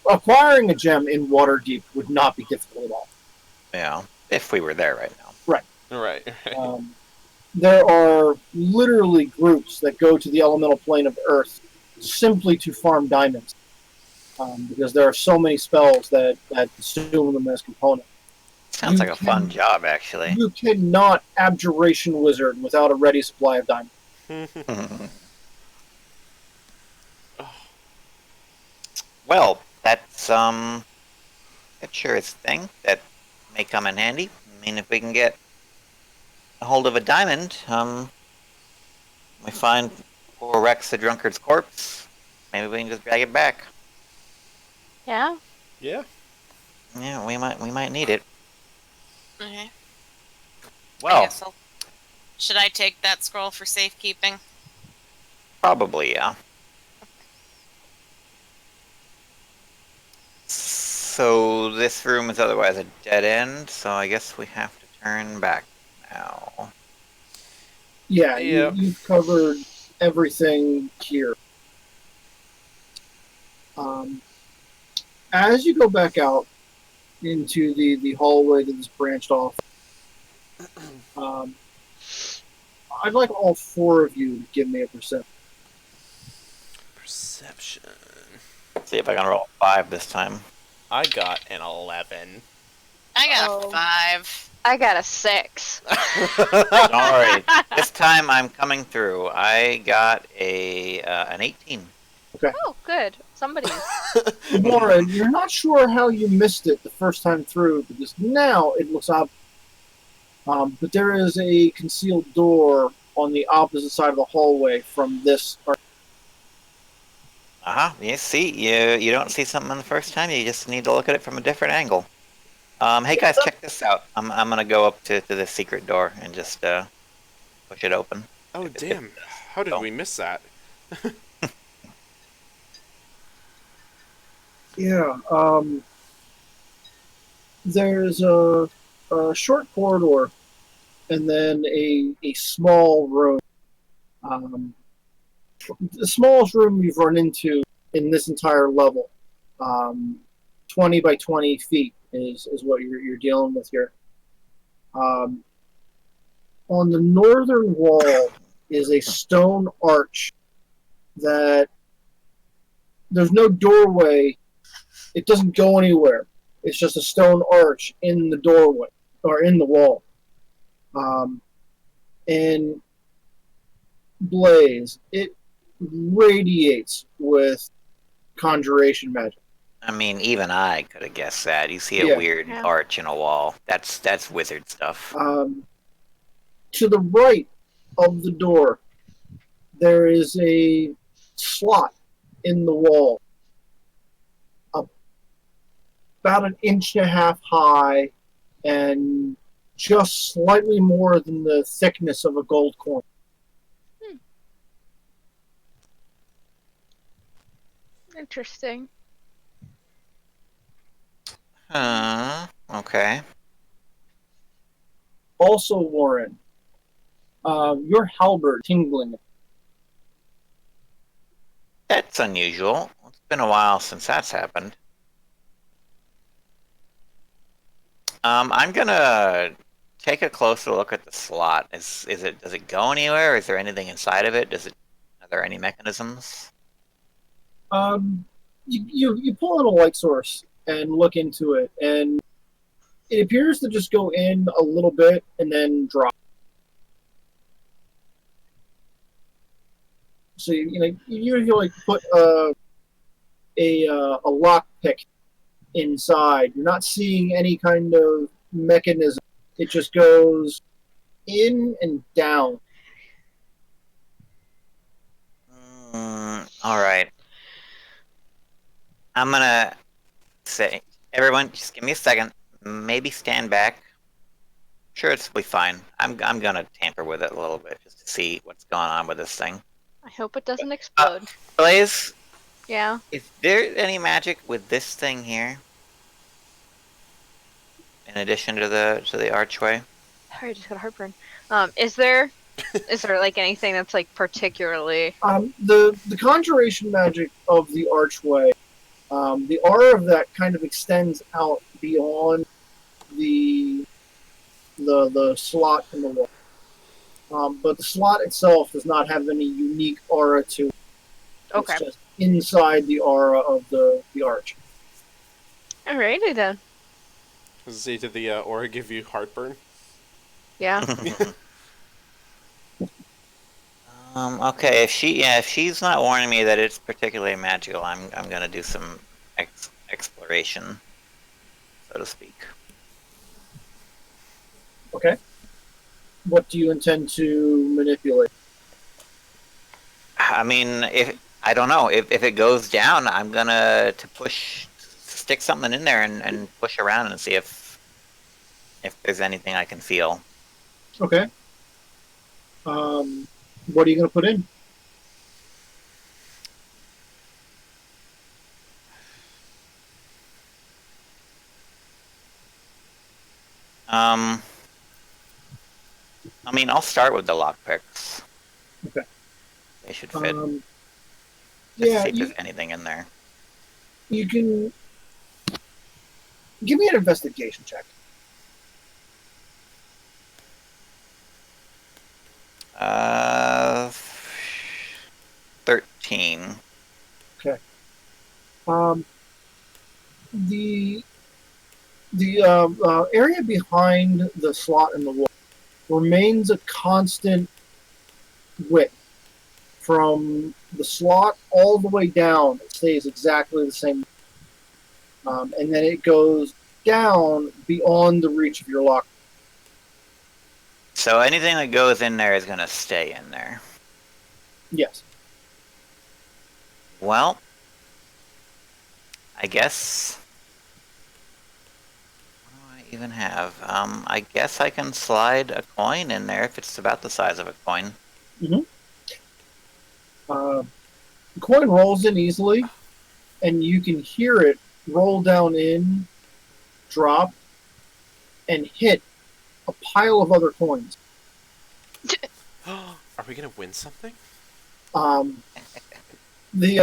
Acquiring a gem in Waterdeep would not be difficult at all. Yeah, if we were there right now. Right. There are literally groups that go to the elemental plane of Earth simply to farm diamonds, because there are so many spells that consume them as components. Sounds like a fun job, actually. You cannot abjuration wizard without a ready supply of diamonds. Well, that's sure is a thing that may come in handy. I mean, if we can get a hold of a diamond, we find poor Rex the drunkard's corpse, maybe we can just drag it back. Yeah. Yeah. Yeah, we might need it. Okay. Well, Should I take that scroll for safekeeping? probably, yeah. So this room is otherwise a dead end, so I guess we have to turn back now. Yeah, Yeah. you've covered everything here. As you go back out into the hallway that is branched off, I'd like all 4 of you to give me a perception. Perception. See if I can roll 5 this time. I got an 11. I got Oh. a 5. I got a 6. Don't worry. This time I'm coming through. I got an 18. Oh, good. Somebody. Lauren, you're not sure how you missed it the first time through, because now it looks obvious. But there is a concealed door on the opposite side of the hallway from this. You see, you don't see something on the first time. You just need to look at it from a different angle. Hey guys, check this out. I'm gonna go up to the secret door and just push it open. Oh, damn. How did we miss that? Yeah, there's a short corridor and then a small room. The smallest room you've run into in this entire level. 20 by 20 feet is what you're dealing with here. On the northern wall is a stone arch that there's no doorway. It doesn't go anywhere. It's just a stone arch in the doorway or in the wall. And Blaze, it radiates with conjuration magic. I mean, even I could have guessed that. You see a weird arch in a wall. That's wizard stuff. To the right of the door, there is a slot in the wall, about 1.5 inches high, and just slightly more than the thickness of a gold coin. Interesting. Okay. Also, Warren, your halberd tingling. That's unusual. It's been a while since that's happened. I'm gonna take a closer look at the slot. Does it go anywhere? Is there anything inside of it? Are there any mechanisms? You pull out a light source and look into it, and it appears to just go in a little bit and then drop. So you like put a lock pick inside. You're not seeing any kind of mechanism. It just goes in and down. All right. I'm gonna say, everyone, just give me a second. Maybe stand back. Sure, it's be fine. I'm gonna tamper with it a little bit just to see what's going on with this thing. I hope it doesn't explode. Blaze, Yeah. is there any magic with this thing here? In addition to the archway? Sorry, I just got heartburn. Is there like anything that's like particularly? The conjuration magic of the archway, the aura of that kind of extends out beyond the slot in the wall. But the slot itself does not have any unique aura to it. Okay. It's just inside the aura of the arch. Alrighty then. Say, did the aura give you heartburn? Yeah. Okay, if she's not warning me that it's particularly magical, I'm gonna do some exploration, so to speak. Okay. What do you intend to manipulate? I mean, I don't know if it goes down, I'm gonna stick something in there and push around and see if there's anything I can feel. Okay. What are you going to put in? I mean, I'll start with the lockpicks. Okay. They should fit. Yeah, See if there's anything in there. You can give me an investigation check. 13. Okay. The area behind the slot in the wall remains a constant width. From the slot all the way down, it stays exactly the same. And then it goes down beyond the reach of your lock. So anything that goes in there is going to stay in there. Yes. Well, I guess... What do I even have? I guess I can slide a coin in there if it's about the size of a coin. Mm-hmm. The coin rolls in easily, and you can hear it roll down in, drop, and hit a pile of other coins. Are we gonna win something? The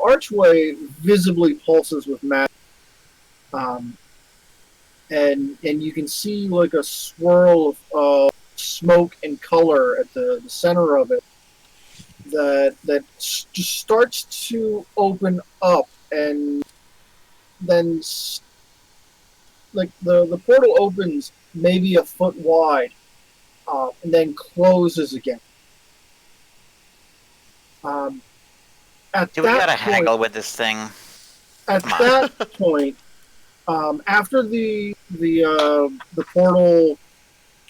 archway visibly pulses with magic, and you can see like a swirl of smoke and color at the center of it just starts to open up, and then like the portal opens maybe a foot wide, and then closes again. At Do we that gotta point, haggle with this thing? At Come on. that point, after the portal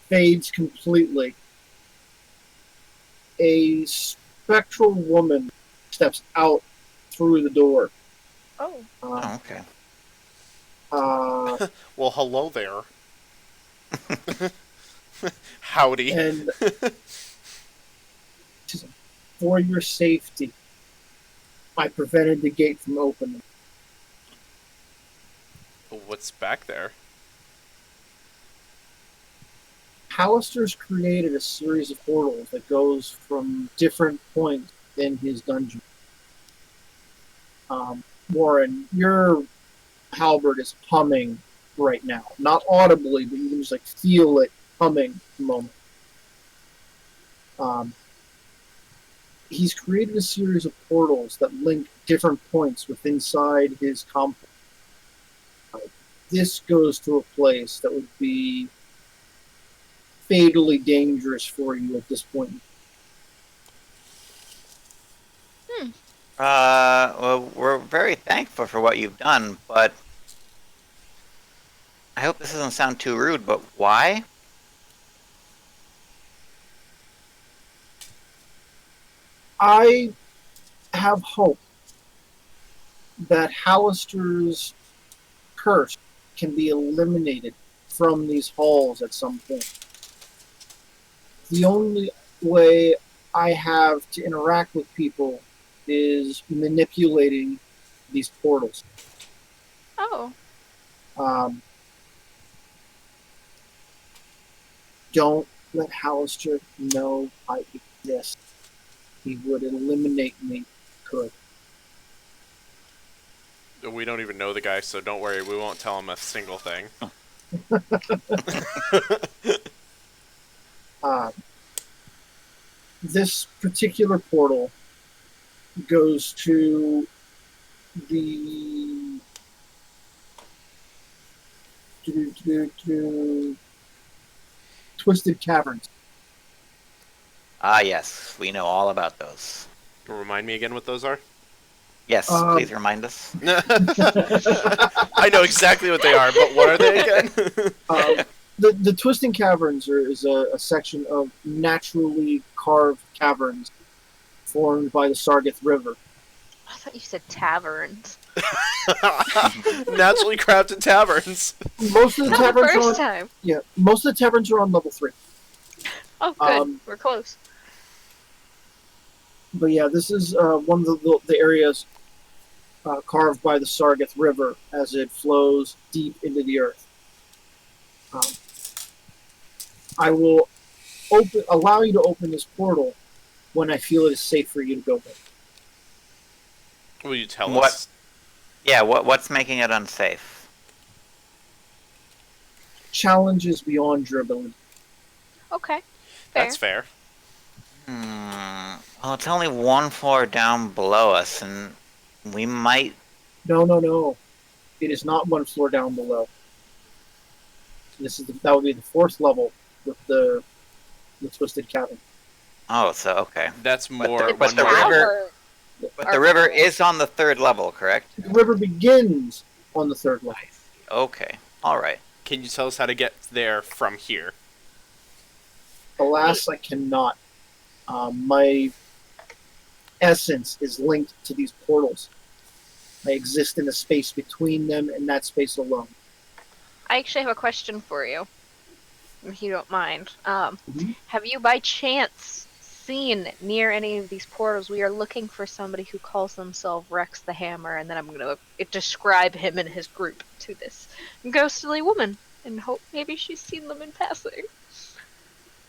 fades completely, a spectral woman steps out through the door. Oh. Oh, okay. Well, hello there. Howdy. And for your safety, I prevented the gate from opening. What's back there? Hallister's created a series of portals that goes from different points in his dungeon. Warren, your halberd is humming right now. Not audibly, but you can just like feel it humming at the moment. He's created a series of portals that link different points within inside his complex. This goes to a place that would be fatally dangerous for you at this point. Well, we're very thankful for what you've done, but I hope this doesn't sound too rude, but why? I have hope that Hallister's curse can be eliminated from these halls at some point. The only way I have to interact with people is manipulating these portals. Oh. Don't let Hallister know I exist. He would eliminate me if he could. We don't even know the guy, so don't worry. We won't tell him a single thing. This particular portal goes to the Twisted Caverns. Ah, yes, we know all about those. Remind me again what those are? Yes, please remind us. I know exactly what they are, but what are they again? The Twisting Caverns is a section of naturally carved caverns formed by the Sargeth River. I thought you said taverns. Naturally crafted taverns. Most of the Not the taverns first are on, time. yeah, most of the taverns are on level 3. Oh, good. We're close. But yeah, this is one of the areas carved by the Sargeth River as it flows deep into the earth. I will allow you to open this portal when I feel it is safe for you to go there. Will you tell What? us? Yeah, what's making it unsafe? Challenges beyond your ability. Okay. Fair. That's fair. Well, it's only one floor down below us, and we might... No. It is not one floor down below. That would be the 4th level with the Twisted Cavern. Oh, so, okay. That's more. But one the more- river... But the river is on the 3rd level, correct? The river begins on the 3rd level. Okay, alright. Can you tell us how to get there from here? Alas, I cannot. My essence is linked to these portals. I exist in a space between them and that space alone. I actually have a question for you, if you don't mind. Mhm. Have you by chance seen near any of these portals? We are looking for somebody who calls themselves Rex the Hammer, and then I'm going to describe him and his group to this ghostly woman, and hope maybe she's seen them in passing.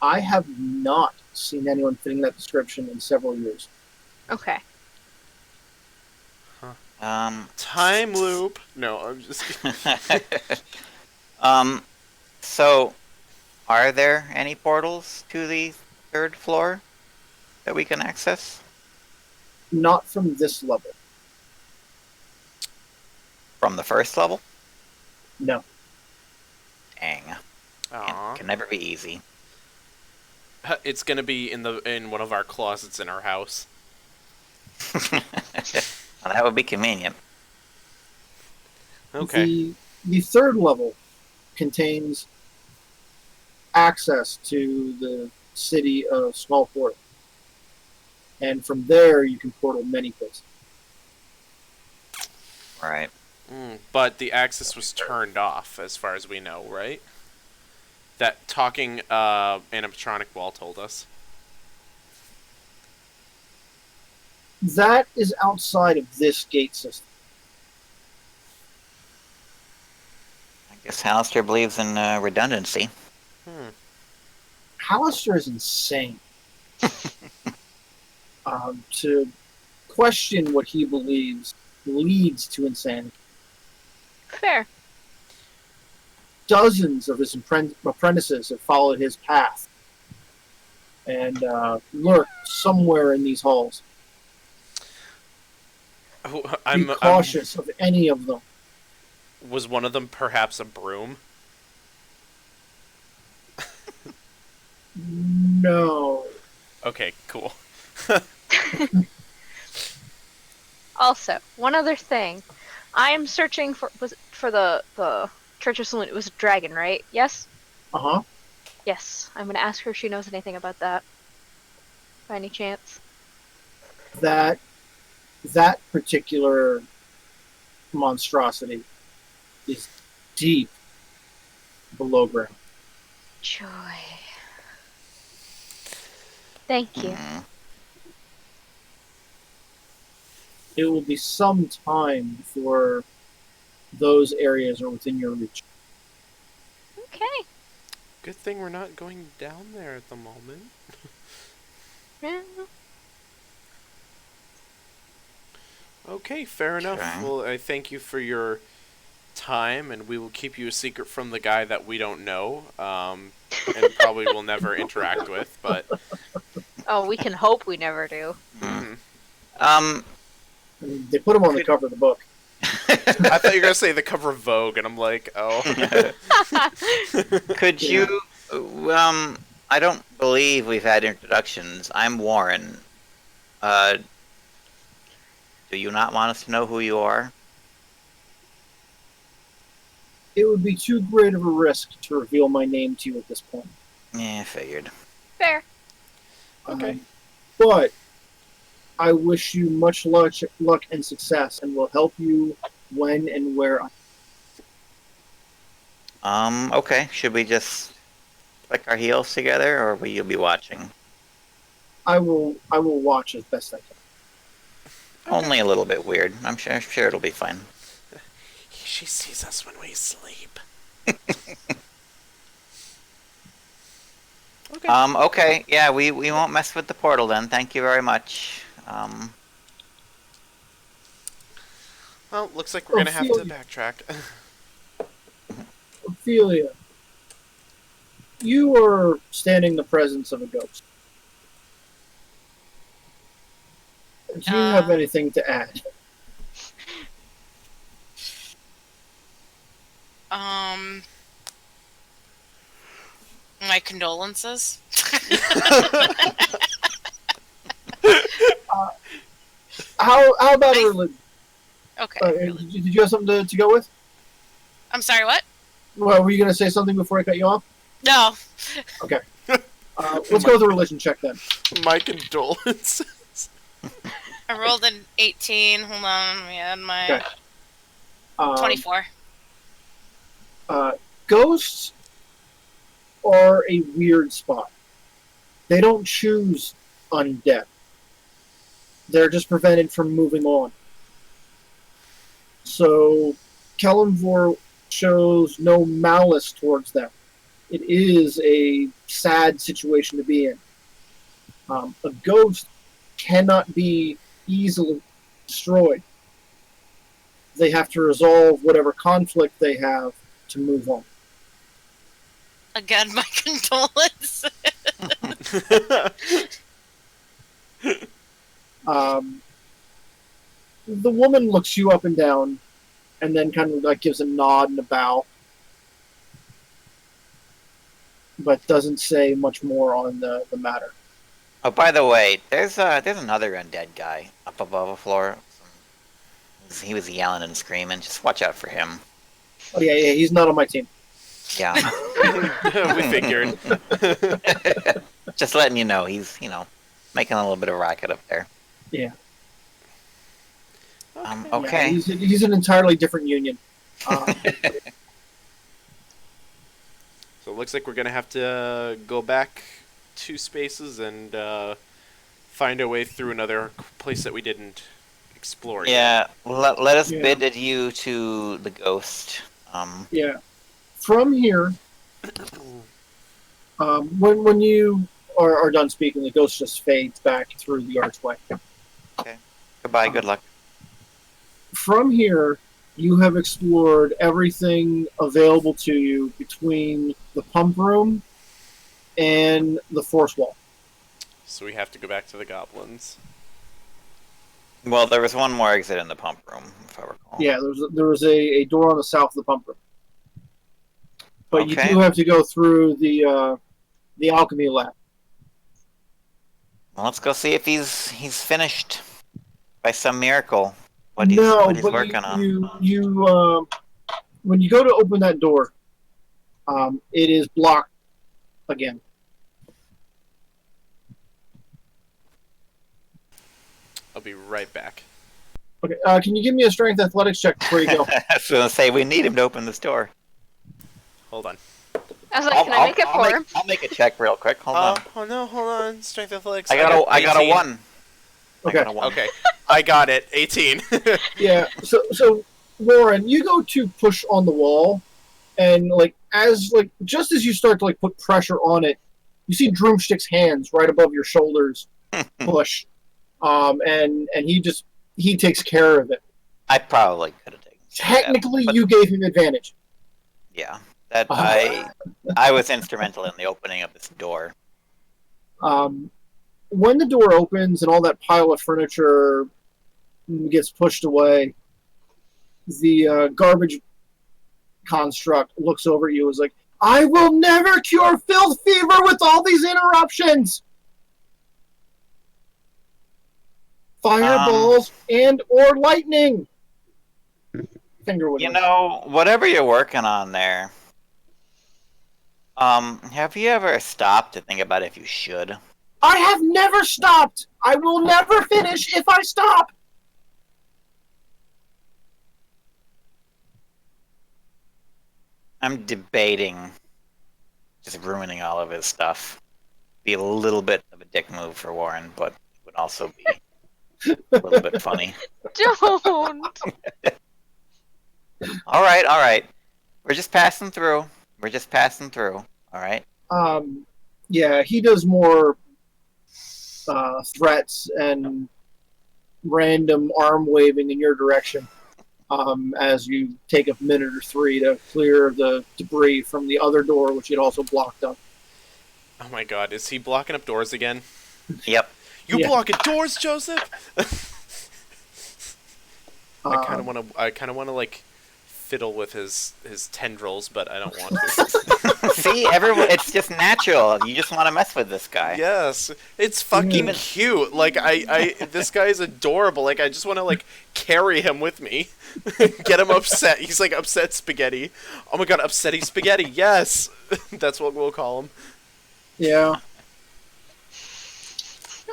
I have not seen anyone fitting that description in several years. Okay. Time loop. No, I'm just kidding. So, Are there any portals to the 3rd floor that we can access? Not from this level. From the 1st level? No. Dang. Aw. Can never be easy. It's gonna be in one of our closets in our house. Well, that would be convenient. Okay. The 3rd level contains access to the city of Smallport. And from there, you can portal many places. Right. But the access was turned off, as far as we know, right? That talking animatronic wall told us. That is outside of this gate system. I guess Hallister believes in redundancy. Hallister is insane. To question what he believes leads to insanity. Fair. Dozens of his apprentices have followed his path and lurk somewhere in these halls. Be cautious of any of them. Was one of them perhaps a broom? No. Okay, cool. Also, one other thing. I am searching for the Church of Saloon. It was a dragon, right? Yes? Uh-huh. Yes. I'm going to ask her if she knows anything about that. By any chance? That particular monstrosity is deep below ground. Joy. Thank you. It will be some time before those areas are within your reach. Okay. Good thing we're not going down there at the moment. Yeah. Okay, fair enough. Okay. Well, I thank you for your time, and we will keep you a secret from the guy that we don't know, and probably will never interact with, but... Oh, we can hope we never do. I mean, they put him on the cover of the book. I thought you were going to say the cover of Vogue, and I'm like, oh. Could you... I don't believe we've had introductions. I'm Warren. Do you not want us to know who you are? It would be too great of a risk to reveal my name to you at this point. Yeah, figured. Fair. Okay. But I wish you much luck and success, and will help you when and where I... Okay. Should we just click our heels together, or will you be watching? I will watch as best I can. Only a little bit weird. I'm sure it'll be fine. She sees us when we sleep. Okay. Okay. Yeah, we won't mess with the portal then. Thank you very much. Well, looks like we're going to have to backtrack. Ophelia, you are standing in the presence of a ghost. Do you have anything to add? My condolences. How about a religion? Okay. Did you have something to go with? I'm sorry, what? Well, were you going to say something before I cut you off? No. Okay. Let's go with a religion check then. My condolences. I rolled an 18. Hold on. Let me add my Okay. 24. Ghosts are a weird spot. They don't choose undead. They're just prevented from moving on. So, Kellenvor shows no malice towards them. It is a sad situation to be in. A ghost cannot be easily destroyed. They have to resolve whatever conflict they have to move on. Again, my condolences. The woman looks you up and down, and then kind of like gives a nod and a bow, but doesn't say much more on the matter. Oh, by the way, there's another undead guy up above the floor. He was yelling and screaming. Just watch out for him. Oh yeah, he's not on my team. Yeah. We figured. Just letting you know, he's making a little bit of racket up there. Yeah. Okay. Yeah, he's an entirely different union. So it looks like we're gonna have to go back 2 spaces and find our way through another place that we didn't explore yet. Yeah. Let us bid adieu to the ghost. Yeah. From here, when you are done speaking, the ghost just fades back through the archway. Okay. Goodbye. Good luck. From here, you have explored everything available to you between the pump room and the force wall. So we have to go back to the goblins. Well, there was one more exit in the pump room, if I recall. Yeah, there was a door on the south of the pump room. But you Okay. do have to go through the alchemy lab. Well, let's go see if he's finished by some miracle. What he's but working on. you when you go to open that door, it is blocked again. I'll be right back. Okay, can you give me a strength athletics check before you go? I was going to say, we need him to open this door. Hold on. I was like, can I make it for him? I'll make a check real quick. Hold on. Oh no, hold on. Strength athletics. I got a 18. 1. Okay. I got a 1. Okay, I got it. 18. Yeah. So Lauren, you go to push on the wall, and just as you start to put pressure on it, you see Droomstick's hands right above your shoulders push, and he takes care of it. I probably could have taken. Technically, but- you gave him advantage. Yeah, that I was instrumental in the opening of this door. When the door opens and all that pile of furniture gets pushed away, the garbage construct looks over at you and is like, I will never cure filth fever with all these interruptions! Fireballs and or lightning! Finger would Whatever you're working on there, have you ever stopped to think about if you should? I have never stopped! I will never finish if I stop! I'm debating just ruining all of his stuff. Be a little bit of a dick move for Warren, but it would also be a little bit funny. Don't. All right. We're just passing through. All right. Yeah, he does more threats and random arm waving in your direction as you take a minute or 3 to clear the debris from the other door, which he'd also blocked up. Oh my god, is he blocking up doors again? Yep. You Yeah. blocking doors, Joseph? I kind Um, of want to fiddle with his tendrils, but I don't want to. See, everyone, it's just natural. You just want to mess with this guy. Yes, it's fucking cute. This guy is adorable. I just want to carry him with me, get him upset. He's like Upset Spaghetti. Oh my god, Upsetti Spaghetti. Yes, that's what we'll call him. Yeah.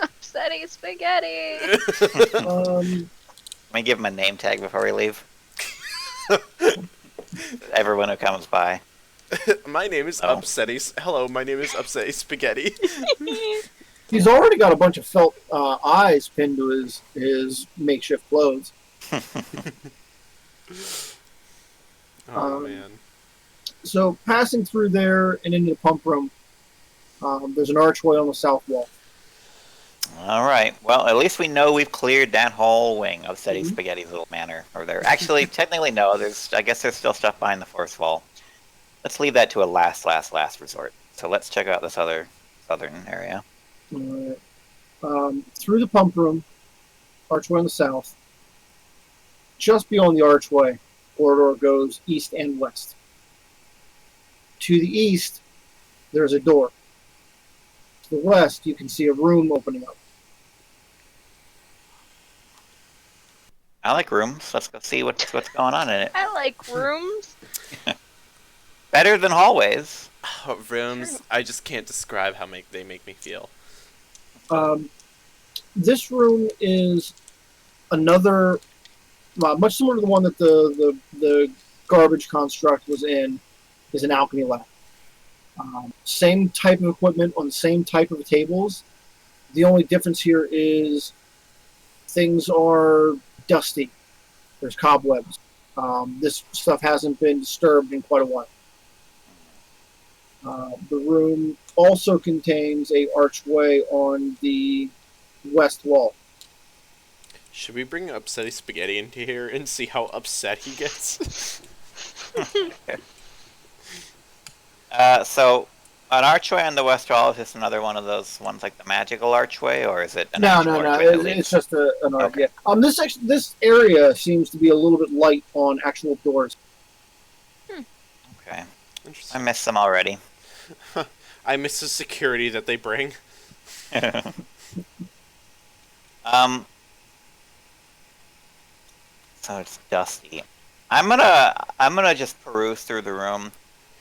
Upsetty spaghetti. Let me give him a name tag before we leave. Everyone who comes by. My name is Oh. Upsetti. Hello, my name is Upsetti Spaghetti. He's already got a bunch of felt eyes pinned to his makeshift clothes. Oh man. So passing through there and into the pump room, there's an archway on the south wall. All right. Well, at least we know we've cleared that whole wing of Upsetti Spaghetti's little manor over there. Actually, technically, no. I guess there's still stuff behind the force wall. let's leave that to a last resort. So let's check out this other southern area. Alright. Through the pump room, archway on the south. Just beyond the archway, corridor goes east and west. To the east, there's a door. To the west, you can see a room opening up. I like rooms. Let's go see what's going on in it. I like rooms. Better than hallways. Oh, rooms, I just can't describe how they make me feel. This room is another, much similar to the one that the garbage construct was in, is an alchemy lab. Same type of equipment on the same type of tables. The only difference here is things are dusty. There's cobwebs. This stuff hasn't been disturbed in quite a while. The room also contains a archway on the west wall. Should we bring Upsetti Spaghetti into here and see how upset he gets? So an archway on the west wall is just another one of those ones like the magical archway, or is it an actual archway that leads- It's just an archway. Okay. This area seems to be a little bit light on actual doors. Okay. I Interesting. missed them already. I miss the security that they bring. So it's dusty. I'm gonna just peruse through the room.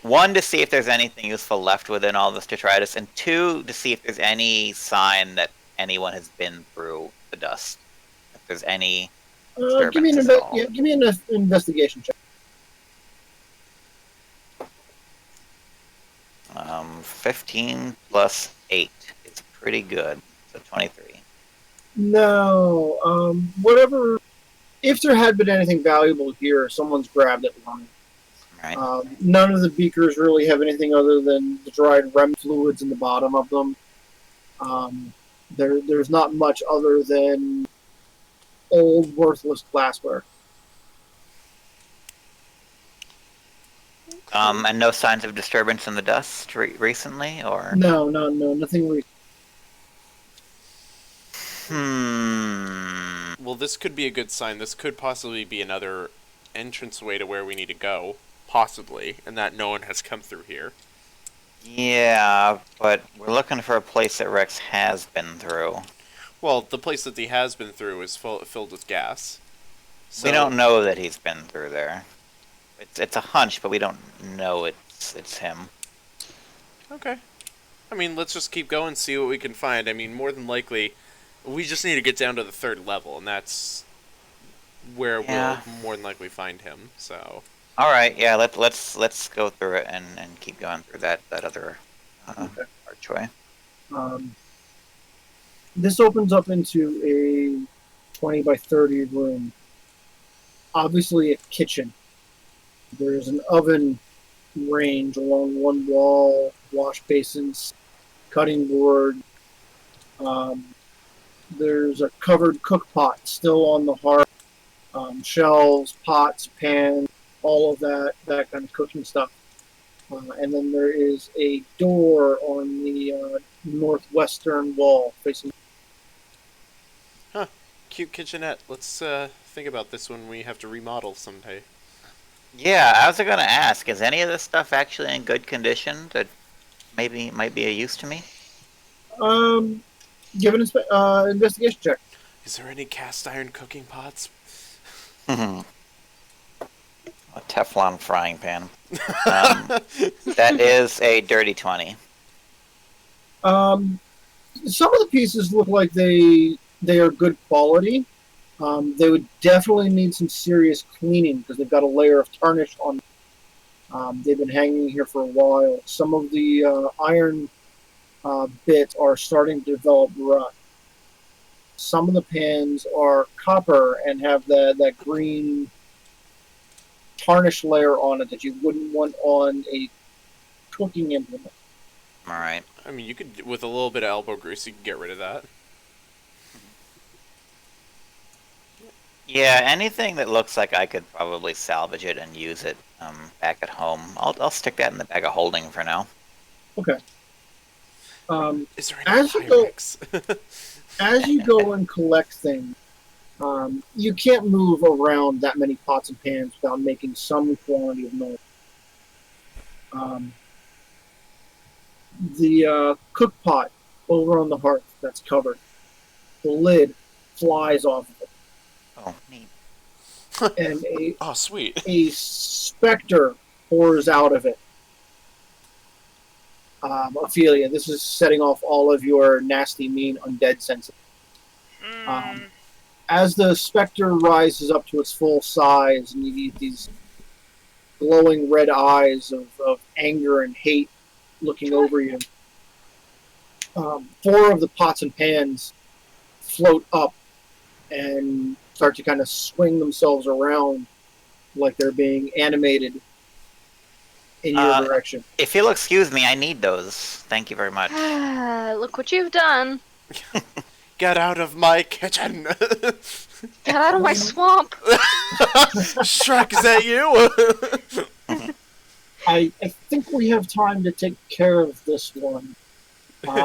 One, to see if there's anything useful left within all this detritus, and two, to see if there's any sign that anyone has been through the dust. If there's any Give me an investigation check. 15 plus 8 is pretty good. So 23. No, whatever. If there had been anything valuable here, someone's grabbed it long. Right. None of the beakers really have anything other than the dried REM fluids in the bottom of them. There's not much other than old, worthless glassware. And no signs of disturbance in the dust recently, or? No, nothing. Well, this could be a good sign. This could possibly be another entranceway to where we need to go. Possibly. And that no one has come through here. Yeah, but we're looking for a place that Rex has been through. Well, the place that he has been through is filled with gas. So, We don't know that he's been through there. It's a hunch, but we don't know it's him. Okay. I mean, let's just keep going, see what we can find. I mean, more than likely, we just need to get down to the 3rd level, and that's where we'll more than likely find him. So. All right, yeah. Let's go through it and keep going through that other archway. This opens up into a 20 by 30 room. Obviously, a kitchen. There's an oven range along one wall, wash basins, cutting board. There's a covered cook pot still on the hearth. Shelves, pots, pans, all of that kind of cooking stuff. And then there is a door on the northwestern wall facing. Cute kitchenette. Let's think about this when we have to remodel someday. Yeah, I was gonna ask, is any of this stuff actually in good condition that maybe might be of use to me? Give an investigation check. Is there any cast iron cooking pots? A Teflon frying pan. That is a dirty 20. Some of the pieces look like they are good quality. They would definitely need some serious cleaning because they've got a layer of tarnish on them. They've been hanging here for a while. Some of the iron bits are starting to develop rust. Some of the pans are copper and have that green tarnish layer on it that you wouldn't want on a cooking implement. All right. I mean, you could, with a little bit of elbow grease, you could get rid of that. Yeah, anything that looks like I could probably salvage it and use it back at home. I'll stick that in the bag of holding for now. Okay. Is there any As you go- Pyrex? As you go and collect things, you can't move around that many pots and pans without making some quantity of noise. The cook pot over on the hearth that's covered, the lid flies off of it, Oh, neat. and Oh, sweet. a specter pours out of it. Ophelia, this is setting off all of your nasty, mean, undead senses. As the specter rises up to its full size, and you get these glowing red eyes of anger and hate looking over you, 4 of the pots and pans float up and start to kind of swing themselves around like they're being animated in your direction. If you'll excuse me, I need those. Thank you very much. Look what you've done. Get out of my kitchen! Get out of my swamp. Shrek, is that you? I think we have time to take care of this one.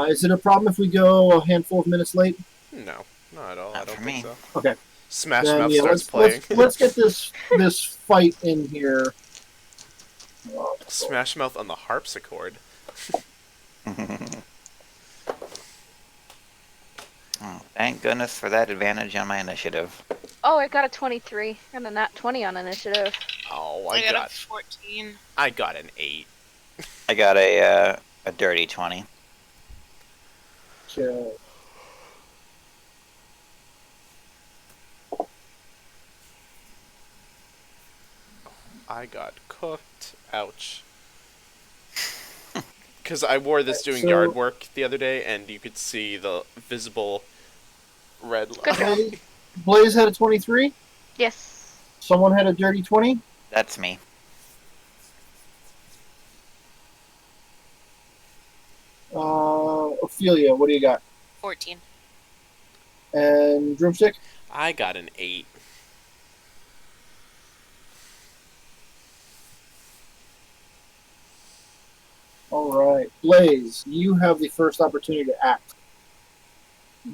Is it a problem if we go a handful of minutes late? No, not at all. Not I don't for think me. so. Okay. Smash Then, Mouth yeah, starts playing. let's get this fight in here. Smash Mouth on the harpsichord. Oh, thank goodness for that advantage on my initiative. Oh, I got a 23. Got a nat 20 on initiative. Oh, I got a 14. I got an 8. I got a dirty 20. Okay. I got cooked. Ouch. Because I wore this doing So- yard work the other day, and you could see the visible red Good job. line. Okay. Blaze had a 23. Yes. Someone had a dirty 20. That's me. Ophelia, what do you got? 14. And Drumstick? I got an 8. Alright. Blaze, you have the first opportunity to act.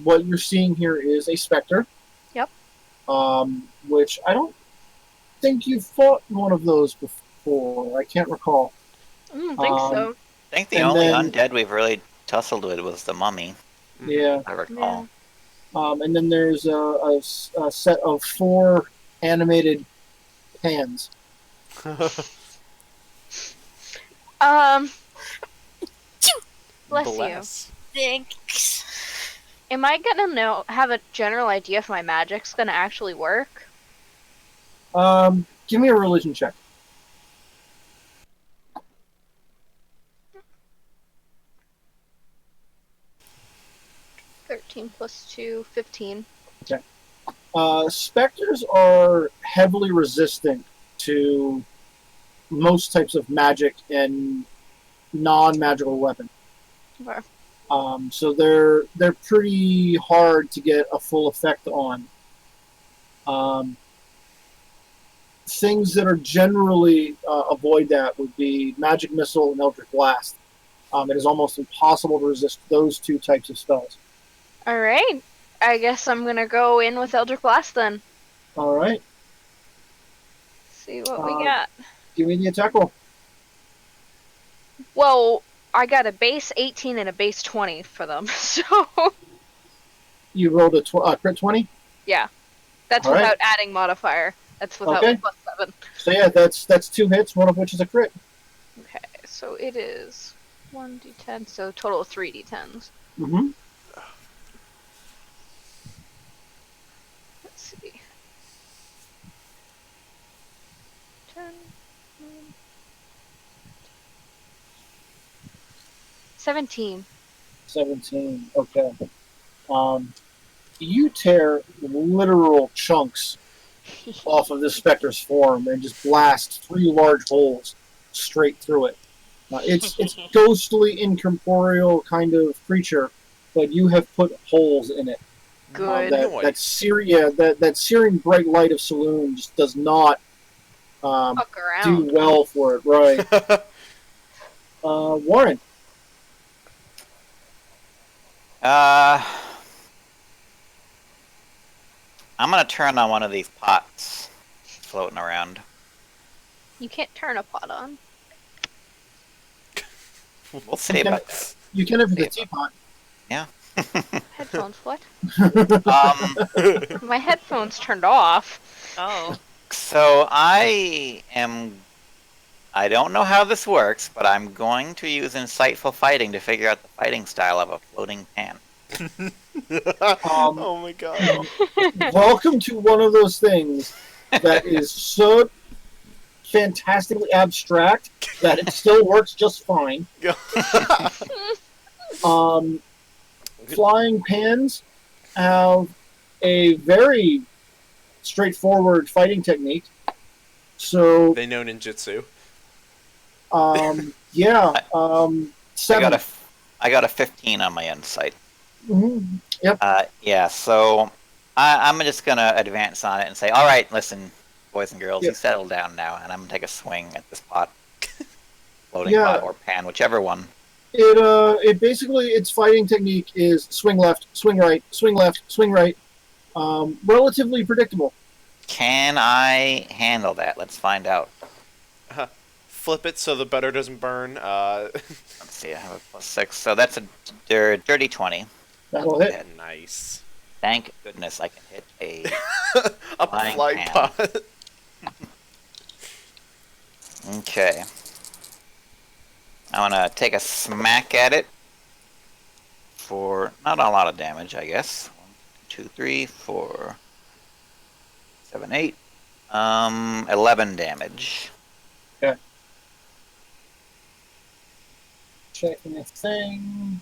What you're seeing here is a specter. Yep. Which I don't think you fought one of those before. I can't recall. I don't think so. I think the And only then- undead we've really tussled with was the mummy, Yeah. I recall. And then there's a set of 4 animated pans. Bless you. Thanks. Am I gonna have a general idea if my magic's gonna actually work? Give me a religion check. $13 plus 2, 15. Specters are heavily resistant to most types of magic and non-magical weapons. Okay. So they're pretty hard to get a full effect on. Things that are generally avoid that would be magic missile and eldritch blast. It is almost impossible to resist those 2 types of spells. Alright. I guess I'm gonna go in with Eldritch Blast then. All right, See what we got. give me the attack roll. Well, I got a base 18 and a base 20 for them, so You rolled a crit 20. yeah. That's All right. without adding modifier. That's without Okay. plus 7. So yeah, that's 2 hits, one of which is a crit. Okay, so it is 1d10, so total of 3d10s. Mm-hmm. Let's see. 10, 17. 17. Okay. You tear literal chunks off of this specter's form and just blast 3 large holes straight through it. It's ghostly, incorporeal kind of creature, but you have put holes in it. Good. That searing bright light of saloon just does not Fuck do around. well for it, right? Warren. I'm gonna turn on one of these pots floating around. You can't turn a pot on. We'll see about. You can have the teapot. Headphones, what? Um, My headphones turned off. Oh. so I don't know how this works, but I'm going to use insightful fighting to figure out the fighting style of a floating pan. Oh my god. Welcome to one of those things that is so fantastically abstract that it still works just fine. Flying pans have a very straightforward fighting technique. So They know ninjutsu. yeah, 7. I got a 15 on my insight. Mhm. Yep. Yeah, so I'm just gonna advance on it and say, all right, listen, boys and girls, Yep. you settle down now, and I'm gonna take a swing at this pot, floating Yeah. pot or pan, whichever one. It basically, its fighting technique is swing left, swing right, swing left, swing right. Relatively predictable. Can I handle that? Let's find out. Flip it so the butter doesn't burn. Let's see, I have a +6, so that's a dirty 20. That'll hit. Nice. Thank goodness I can hit a A Flying flying pan. pot. Okay. I'm gonna take a smack at it for not a lot of damage, I guess. 1, 2, 3, 4, 7, 8. 11 damage. Checking a thing.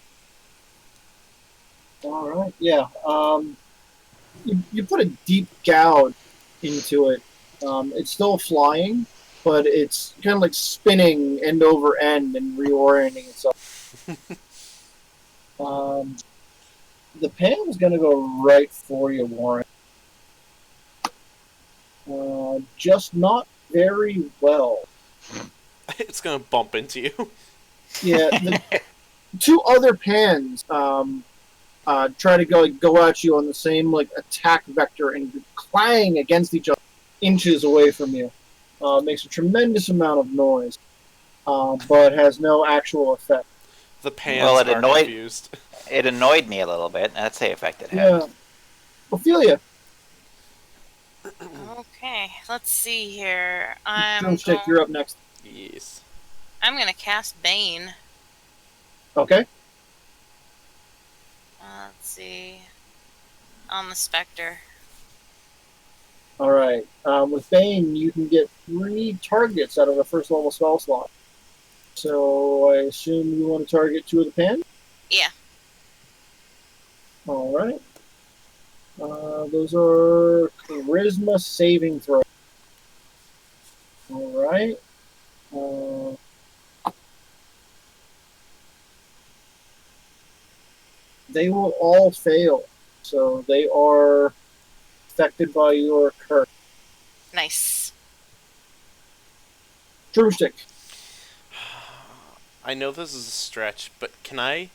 Alright, yeah. You put a deep gouge into it. It's still flying, but it's kind of like spinning end over end and reorienting itself. The pan's gonna go right for you, Warren. Just not very well. It's gonna bump into you. Yeah, the two other pans try to go at you on the same like attack vector and clang against each other inches away from you. Makes a tremendous amount of noise, but has no actual effect. The pans Well, it are annoyed- confused. It annoyed me a little bit. That's the effect it had. Yeah, Ophelia, Okay, let's see here. Drumstick, you're up next. Yes. I'm gonna cast Bane. Okay. Let's see. On the Spectre. All right. With Bane, you can get 3 targets out of the first level spell slot. So I assume you want to target 2 of the pans? Yeah. All right. Those are charisma saving throws. All right. They will all fail, so they are affected by your curse. Nice. Drumstick. I know this is a stretch, but can I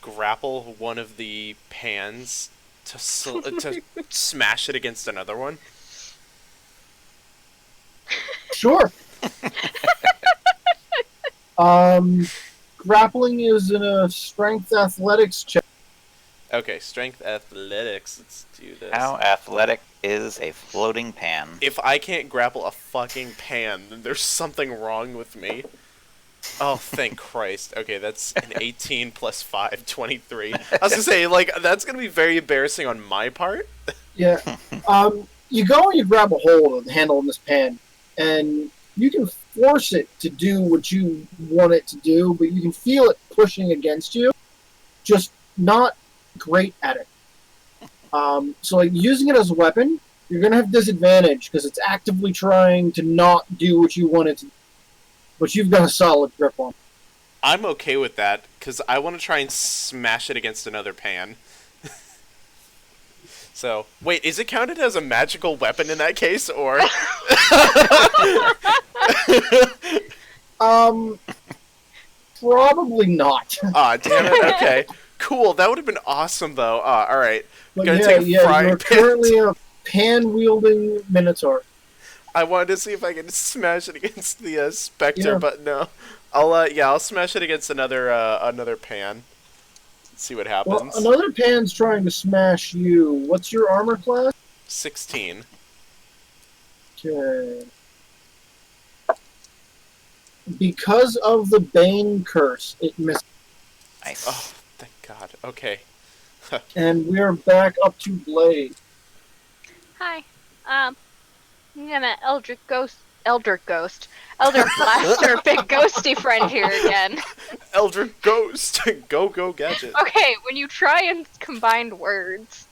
grapple one of the pans to to smash it against another one? Sure. Grappling is in a strength athletics check. Okay, strength athletics. Let's do this. How athletic is a floating pan? If I can't grapple a fucking pan, then there's something wrong with me. Oh, thank Christ. Okay, that's an 18 plus 5, 23. I was gonna say, like, that's gonna be very embarrassing on my part. Yeah. You go and you grab a hold of the handle of this pan, and you can force it to do what you want it to do, but you can feel it pushing against you. Just not great at it. So, like, using it as a weapon, you're going to have disadvantage because it's actively trying to not do what you want it to do. But you've got a solid grip on it. I'm okay with that, because I want to try and smash it against another pan. So, wait, is it counted as a magical weapon in that case, or? Probably not. Aw, damn it. Okay, cool. That would have been awesome, though. All right. But Gonna yeah, take a frying you're pan. currently a pan-wielding minotaur. I wanted to see if I could smash it against the specter, Yeah. but no. I'll smash it against another pan. See what happens. Well, another pan's trying to smash you. What's your armor class? 16. Okay. Because of the Bane curse, it missed. Nice. Oh, thank God. Okay. And we're back up to Blade. Hi. I'm gonna Elder Blaster, big ghosty friend here again. Elder Ghost. Go gadget. Okay, when you try and combine words.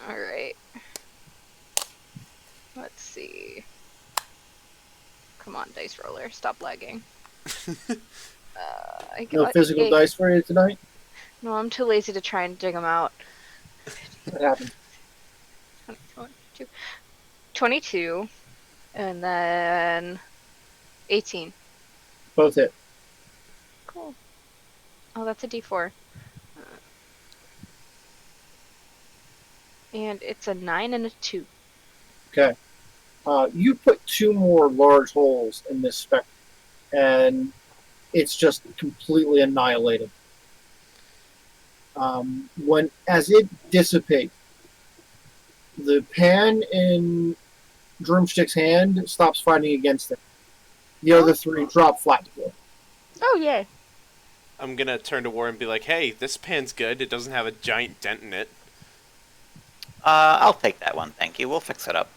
Alright. Let's see. Come on, dice roller, stop lagging. I No got physical 8. dice for you tonight? No, I'm too lazy to try and dig them out. What happened? 22, and then 18. Both hit. Cool. Oh, that's a D4. And it's a 9 and a 2. Okay. You put 2 more large holes in this spectrum, and it's just completely annihilated. As it dissipates, the pan in Drumstick's hand stops fighting against it. The other 3 drop flat to the floor. Oh, yay. I'm gonna turn to War and be like, hey, this pan's good. It doesn't have a giant dent in it. I'll take that one, thank you. We'll fix it up.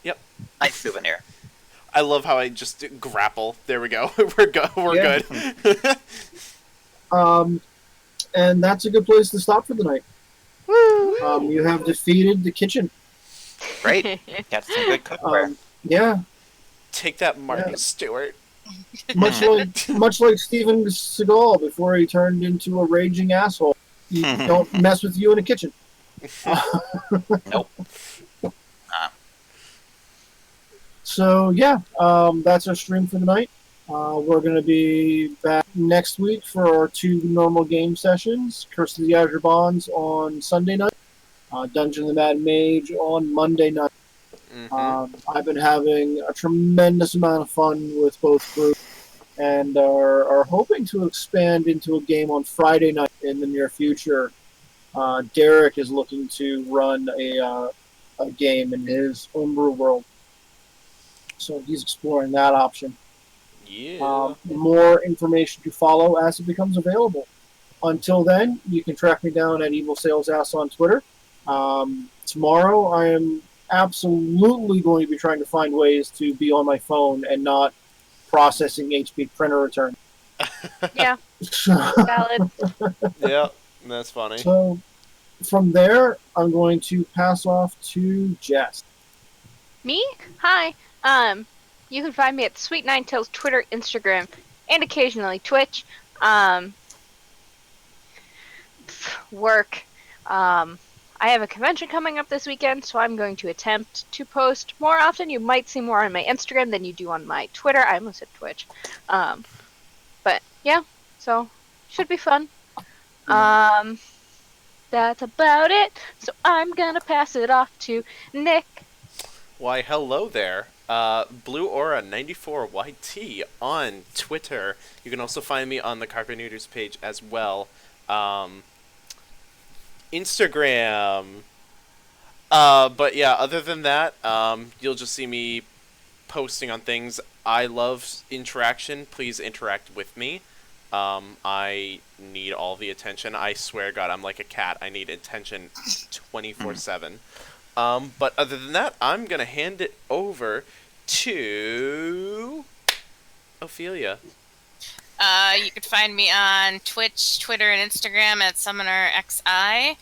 Yep. Nice souvenir. I love how I just grapple. There we go. We're Yeah. good. And that's a good place to stop for the night. Woo! You have defeated the kitchen. Great. Got some good cookware. Yeah, Take that, Martin Yeah. Stewart. much like Steven Seagal before he turned into a raging asshole. You don't mess with you in a kitchen. Nope. So yeah, that's our stream for the night. We're going to be back next week for our 2 normal game sessions. Curse of the Azure Bonds on Sunday night. Dungeon of the Mad Mage on Monday night. Mm-hmm. I've been having a tremendous amount of fun with both groups and are hoping to expand into a game on Friday night in the near future. Derek is looking to run a game in his homebrew world. So he's exploring that option. Yeah. More information to follow as it becomes available. Until then, you can track me down at Evil Sales Ass on Twitter. Tomorrow, I am absolutely going to be trying to find ways to be on my phone and not processing HP printer return. Yeah, valid. Yeah, that's funny. So, from there, I'm going to pass off to Jess. Me? Hi. You can find me at Sweet Nine Tails Twitter, Instagram, and occasionally Twitch. Work. I have a convention coming up this weekend, so I'm going to attempt to post more often. You might see more on my Instagram than you do on my Twitter. I almost said Twitch. But yeah, so should be fun. That's about it. So I'm gonna pass it off to Nick. Why, hello there. Blue Aura 94YT on Twitter. You can also find me on the Carpe Neuters page as well. Instagram. But yeah, other than that, you'll just see me posting on things. I love interaction. Please interact with me. I need all the attention. I swear to God, I'm like a cat. I need attention 24/7. But other than that, I'm going to hand it over to Ophelia. You could find me on Twitch, Twitter, and Instagram at SummonerXI.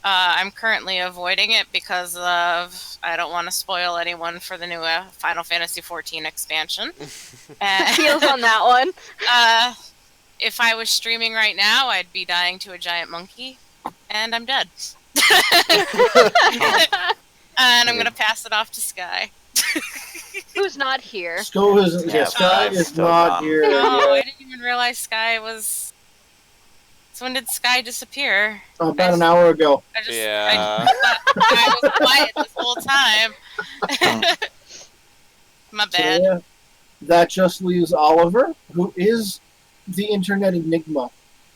I'm currently avoiding it because of I don't want to spoil anyone for the new Final Fantasy XIV expansion. Feels on that one. If I was streaming right now, I'd be dying to a giant monkey, and I'm dead. And I'm gonna pass it off to Sky. Who's not here? Sky is, Yeah, Sky Sky's is still not gone. here. Oh, I yet. didn't even realize Sky was. So when did Sky disappear? About an hour ago. I just Yeah. thought Sky was quiet this whole time. My So, bad. yeah, that just leaves Oliver, who is the internet enigma.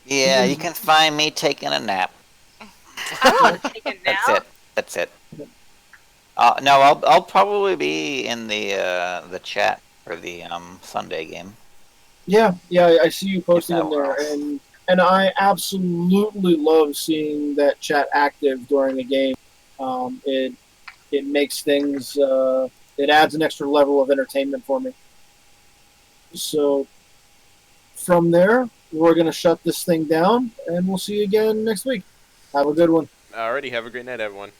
Yeah, you can find me taking a nap. I want to take a That's nap. it. That's it. No, I'll probably be in the chat for the Sunday game. Yeah, I see you posting If in that there, works. and I absolutely love seeing that chat active during a game. It makes things it adds an extra level of entertainment for me. So from there, we're gonna shut this thing down, and we'll see you again next week. Have a good one. Alrighty, have a great night, everyone.